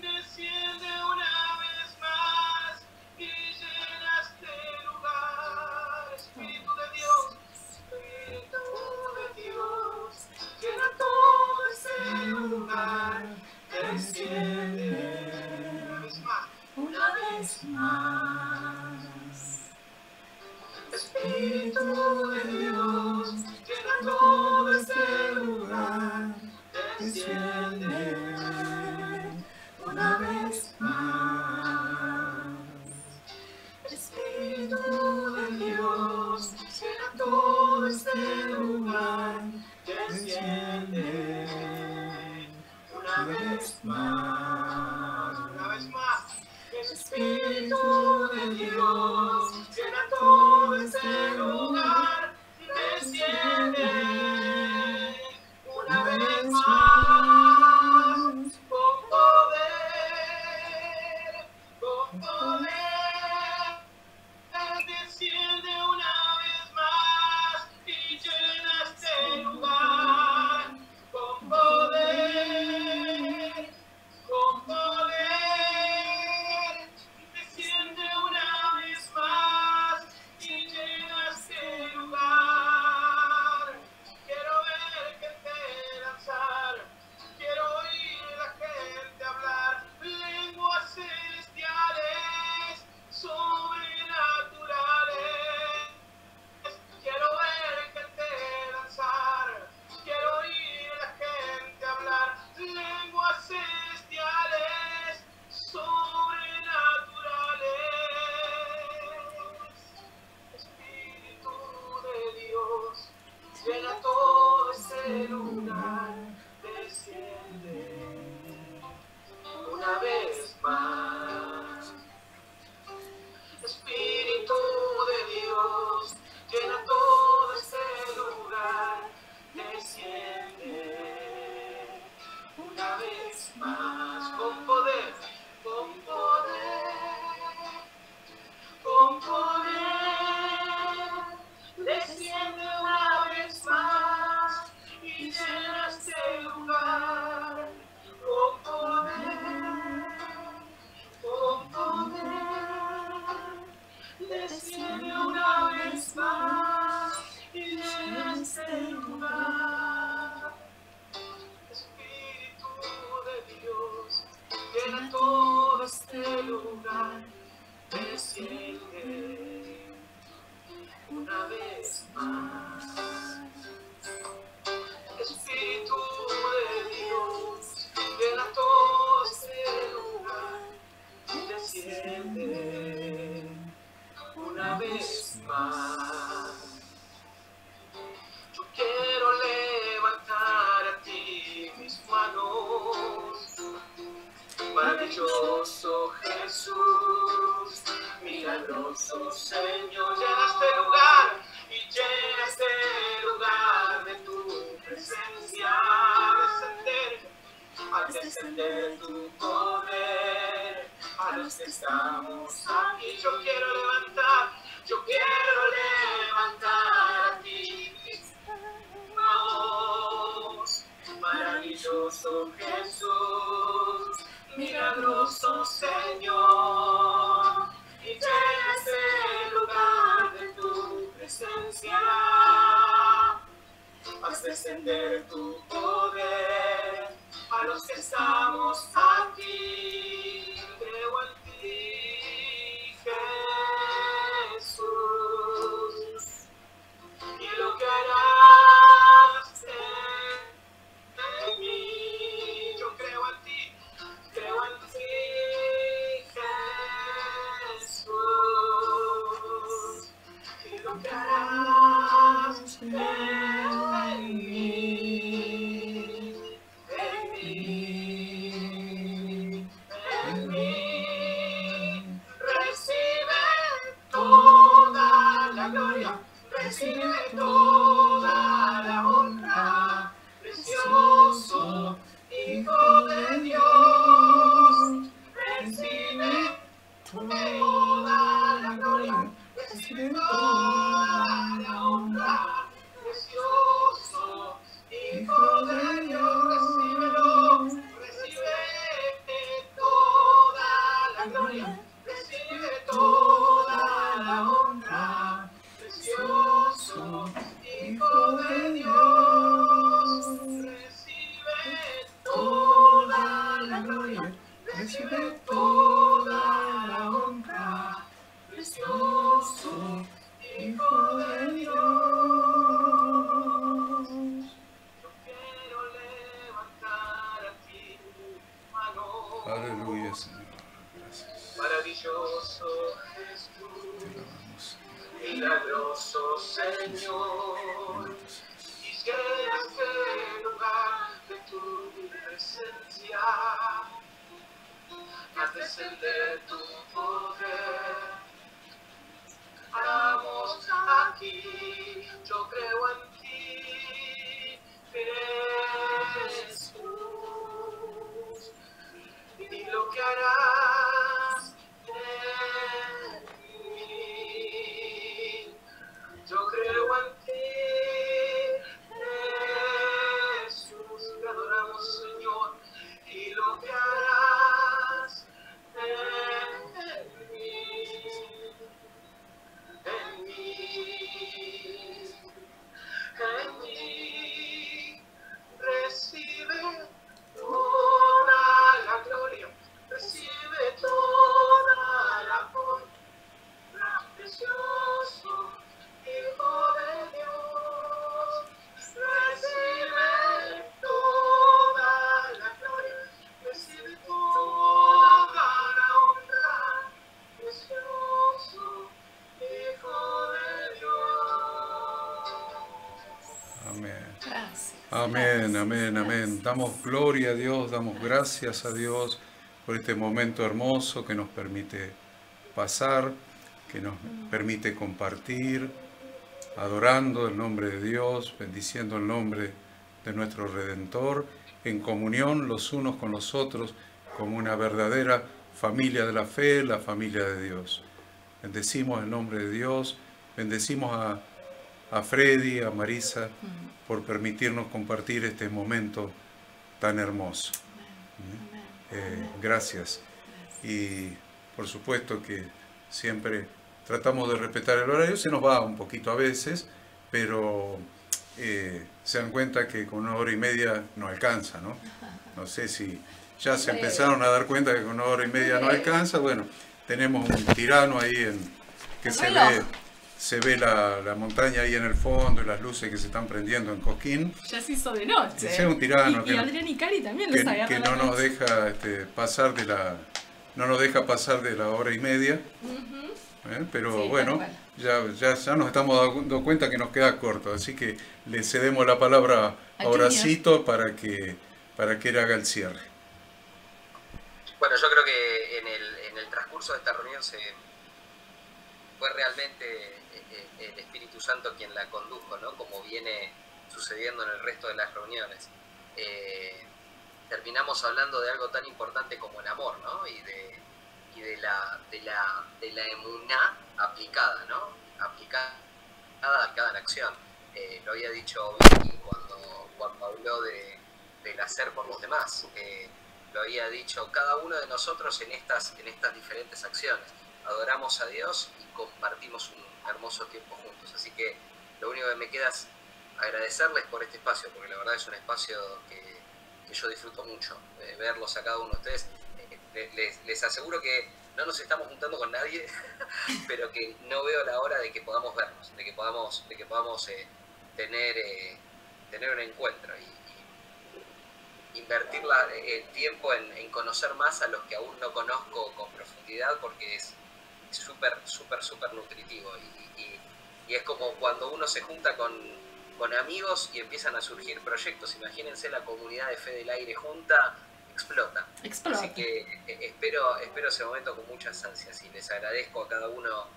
desciende una vez más y llena este lugar. Espíritu de Dios, llena todo este lugar. Desciende una vez más. Espíritu de Dios, llena todo este lugar. Desciende una vez más. Espíritu de todo este lugar desciende una vez más. Una vez más. Espíritu de Dios, llena todo este lugar, desciende una vez más, con poder, desciende una vez más y llena este lugar, con poder, con poder. Desciende una vez más y llena este lugar. Quiero ver gente danzar, quiero oír la gente hablar lenguas celestiales, sobrenaturales. Quiero ver gente danzar, quiero oír la gente hablar lenguas celestiales, sobrenaturales. Espíritu de Dios, llena todo este lugar, desciende una vez más. Espíritu de Dios, llena todo este lugar, desciende una vez más, con poder, con poder, con poder, desciende una vez más y llena este lugar, con poder, desciende una vez más y llena este lugar. Espíritu de Dios, llena todo este lugar, desciende una vez más. Espíritu de Dios, llena todo este lugar, desciende una vez más. Yo quiero levantar a ti mis manos, maravilloso Jesús, milagroso Señor. Llena este lugar y llena este lugar de tu presencia. Al descender tu poder, a los que estamos aquí. Yo quiero levantar a ti mis manos, maravilloso Jesús, milagroso Señor, y llena este lugar de tu presencia. Haz descender tu poder a los que estamos aquí. Creo en ti, Jesús, y lo que harás en mí. Yo creo en ti, Jesús, y lo que harás en mí. Recibe toda la honra, precioso Hijo de Dios. Recibe toda la gloria, recibe toda la honra, precioso Hijo de Dios. Recíbelo, recibe toda la gloria, recibe toda la honra, precioso Señor, y llena este lugar de tu presencia. Haz descender tu poder. Hagamos aquí, yo creo en ti, Jesús, y lo que harás en mí. Yo creo en ti, Jesús, te adoramos, Señor, y lo que harás en mí, en mí, recibe toda la gloria, recibe toda la honra, precioso Hijo de Dios, recibe toda la gloria, recibe toda la honra, precioso Hijo de Dios. Amén. Gracias. Amén, amén, amén. Damos gloria a Dios, damos gracias a Dios por este momento hermoso que nos permite pasar, que nos permite compartir, adorando el nombre de Dios, bendiciendo el nombre de nuestro Redentor, en comunión los unos con los otros, como una verdadera familia de la fe, la familia de Dios. Bendecimos el nombre de Dios, bendecimos a Freddy, a Marisa, por permitirnos compartir este momento tan hermoso. Gracias. Y por supuesto que siempre tratamos de respetar el horario, se nos va un poquito a veces, pero se dan cuenta que con 1 hora y media no alcanza, ¿no? No sé si ya se empezaron a dar cuenta que con 1 hora y media no alcanza. Bueno, tenemos un tirano ahí que se ve la montaña ahí en el fondo y las luces que se están prendiendo en Cosquín. Ya se hizo de noche. Ese es un tirano y Adrián y Cari también les agarran que no nos deja pasar de la hora y media. Pero sí, bueno, ya nos estamos dando cuenta que nos queda corto, así que le cedemos la palabra a Horacito para que él haga el cierre. Bueno, yo creo que en el transcurso de esta reunión fue realmente el Espíritu Santo quien la condujo, ¿no? Como viene sucediendo en el resto de las reuniones. Terminamos hablando de algo tan importante como el amor, ¿no? Y de la emuná aplicada, ¿no? Aplicada en acción. Lo había dicho Vicky cuando habló del hacer por los demás. Lo había dicho cada uno de nosotros en estas diferentes acciones. Adoramos a Dios y compartimos un hermoso tiempo juntos. Así que lo único que me queda es agradecerles por este espacio, porque la verdad es un espacio que yo disfruto mucho, verlos a cada uno de ustedes. Les aseguro que no nos estamos juntando con nadie, pero que no veo la hora de que podamos vernos, de que podamos tener un encuentro y invertir el tiempo en conocer más a los que aún no conozco con profundidad, porque es súper nutritivo y es como cuando uno se junta con amigos y empiezan a surgir proyectos. Imagínense la comunidad de Fe del Aire junta, explota. Así que espero ese momento con muchas ansias y les agradezco a cada uno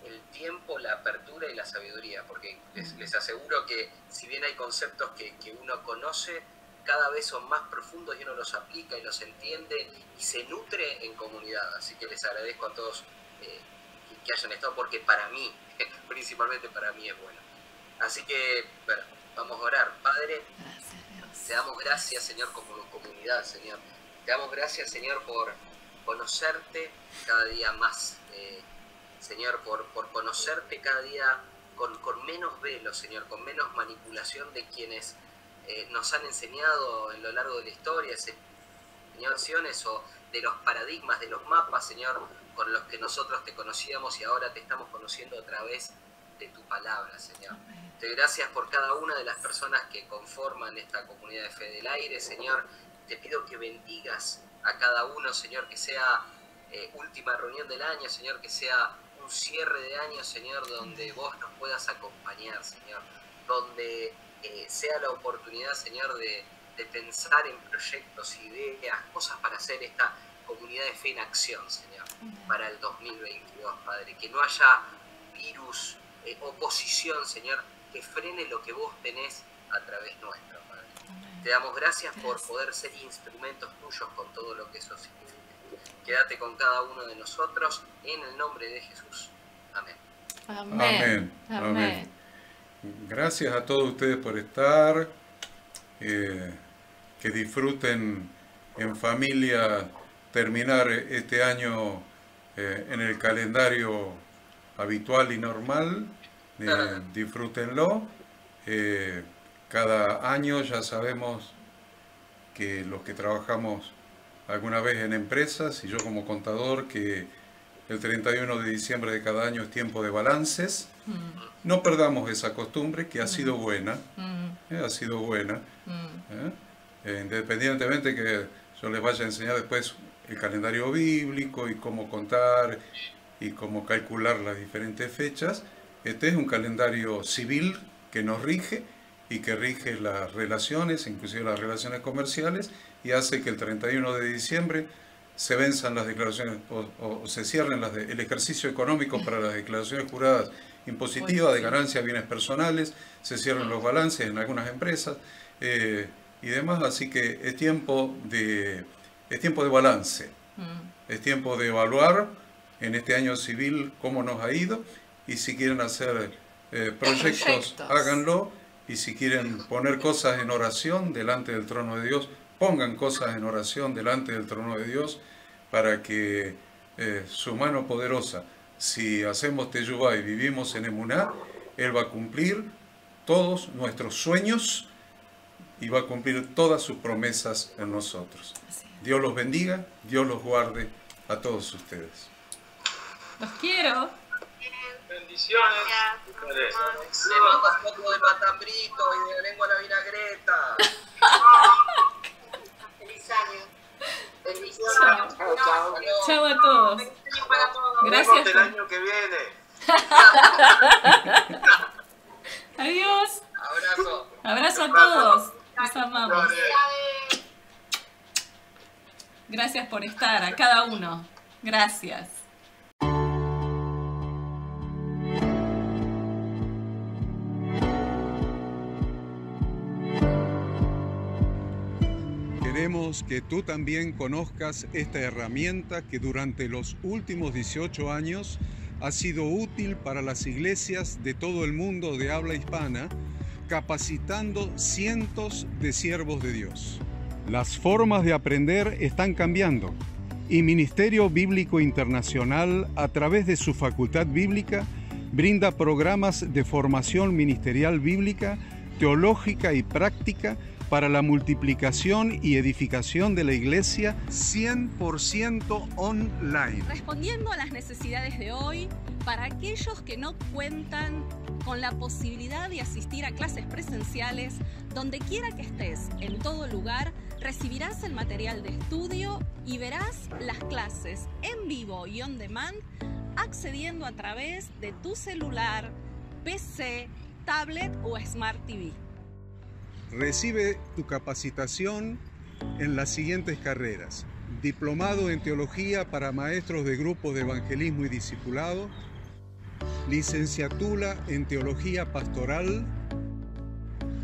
el tiempo, la apertura y la sabiduría, porque les aseguro que si bien hay conceptos que uno conoce, cada vez son más profundos y uno los aplica y los entiende y se nutre en comunidad. Así que les agradezco a todos que hayan estado, porque para mí, principalmente para mí, es bueno. Así que, bueno, vamos a orar. Padre, te damos gracias, Señor, como comunidad, Señor. Te damos gracias, Señor, por conocerte cada día más, Señor, por conocerte cada día con menos velo, Señor, con menos manipulación de quienes nos han enseñado en lo largo de la historia, Señor, o de los paradigmas, de los mapas, Señor, con los que nosotros te conocíamos y ahora te estamos conociendo a través de tu palabra, Señor. Te doy gracias por cada una de las personas que conforman esta comunidad de Fe del Aire, Señor. Te pido que bendigas a cada uno, Señor, que sea última reunión del año, Señor, que sea un cierre de año, Señor, donde vos nos puedas acompañar, Señor, donde sea la oportunidad, Señor, de pensar en proyectos, ideas, cosas para hacer esta comunidad de fe en acción, Señor, para el 2022, Padre. Que no haya virus, oposición, Señor, que frene lo que vos tenés a través nuestro, Padre. Te damos gracias por poder ser instrumentos tuyos con todo lo que eso significa. Quédate con cada uno de nosotros, en el nombre de Jesús. Amén. Amén. Amén. Gracias a todos ustedes por estar. Que disfruten en familia terminar este año en el calendario habitual y normal. Disfrútenlo. Cada año ya sabemos que los que trabajamos alguna vez en empresas, y yo como contador, que el 31 de diciembre de cada año es tiempo de balances. No perdamos esa costumbre que ha sido buena. Ha sido buena. Independientemente que yo les vaya a enseñar después el calendario bíblico y cómo contar y cómo calcular las diferentes fechas, este es un calendario civil que nos rige y que rige las relaciones, inclusive las relaciones comerciales, y hace que el 31 de diciembre se venzan las declaraciones o se cierren el ejercicio económico para las declaraciones juradas impositivas de ganancias, bienes personales, se cierran los balances en algunas empresas y demás, así que es tiempo de balance, es tiempo de evaluar en este año civil cómo nos ha ido, y si quieren hacer proyectos, háganlo, y si quieren poner cosas en oración delante del trono de Dios, pongan cosas en oración delante del trono de Dios, para que su mano poderosa, si hacemos Teyubá y vivimos en Emuná, Él va a cumplir todos nuestros sueños y va a cumplir todas sus promesas en nosotros. Dios los bendiga, Dios los guarde a todos ustedes. Los quiero. Bendiciones. Le mando foto del matambrito y de la lengua a la vinagreta. Feliz año. Bendiciones. Chao. Chao a todos. Gracias. Nos vemos el año que viene. Adiós. Abrazo. Abrazo a todos. Los amamos. Gracias por estar, a cada uno. Gracias. Queremos que tú también conozcas esta herramienta que durante los últimos 18 años ha sido útil para las iglesias de todo el mundo de habla hispana, capacitando cientos de siervos de Dios. Las formas de aprender están cambiando y Ministerio Bíblico Internacional, a través de su Facultad Bíblica, brinda programas de formación ministerial bíblica, teológica y práctica para la multiplicación y edificación de la iglesia 100% online. Respondiendo a las necesidades de hoy, para aquellos que no cuentan con la posibilidad de asistir a clases presenciales, donde quiera que estés, en todo lugar, recibirás el material de estudio y verás las clases en vivo y on demand, accediendo a través de tu celular, PC, tablet o Smart TV. Recibe tu capacitación en las siguientes carreras: diplomado en teología para maestros de grupos de evangelismo y discipulado, licenciatura en teología pastoral,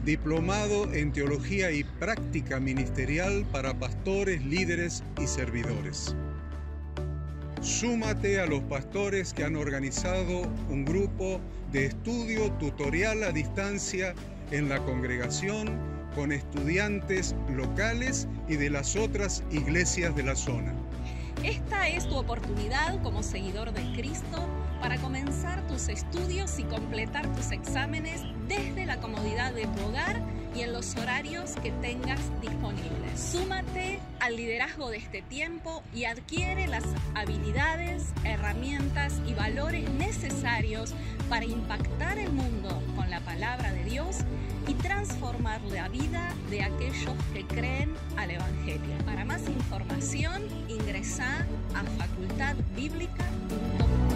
diplomado en teología y práctica ministerial para pastores, líderes y servidores. Súmate a los pastores que han organizado un grupo de estudio tutorial a distancia en la congregación con estudiantes locales y de las otras iglesias de la zona. Esta es tu oportunidad como seguidor de Cristo para comenzar tus estudios y completar tus exámenes desde la comodidad de tu hogar y en los horarios que tengas disponibles. Súmate al liderazgo de este tiempo y adquiere las habilidades, herramientas y valores necesarios para impactar el mundo con la palabra de Dios y transformar la vida de aquellos que creen al Evangelio. Para más información, ingresa a facultadbiblica.com.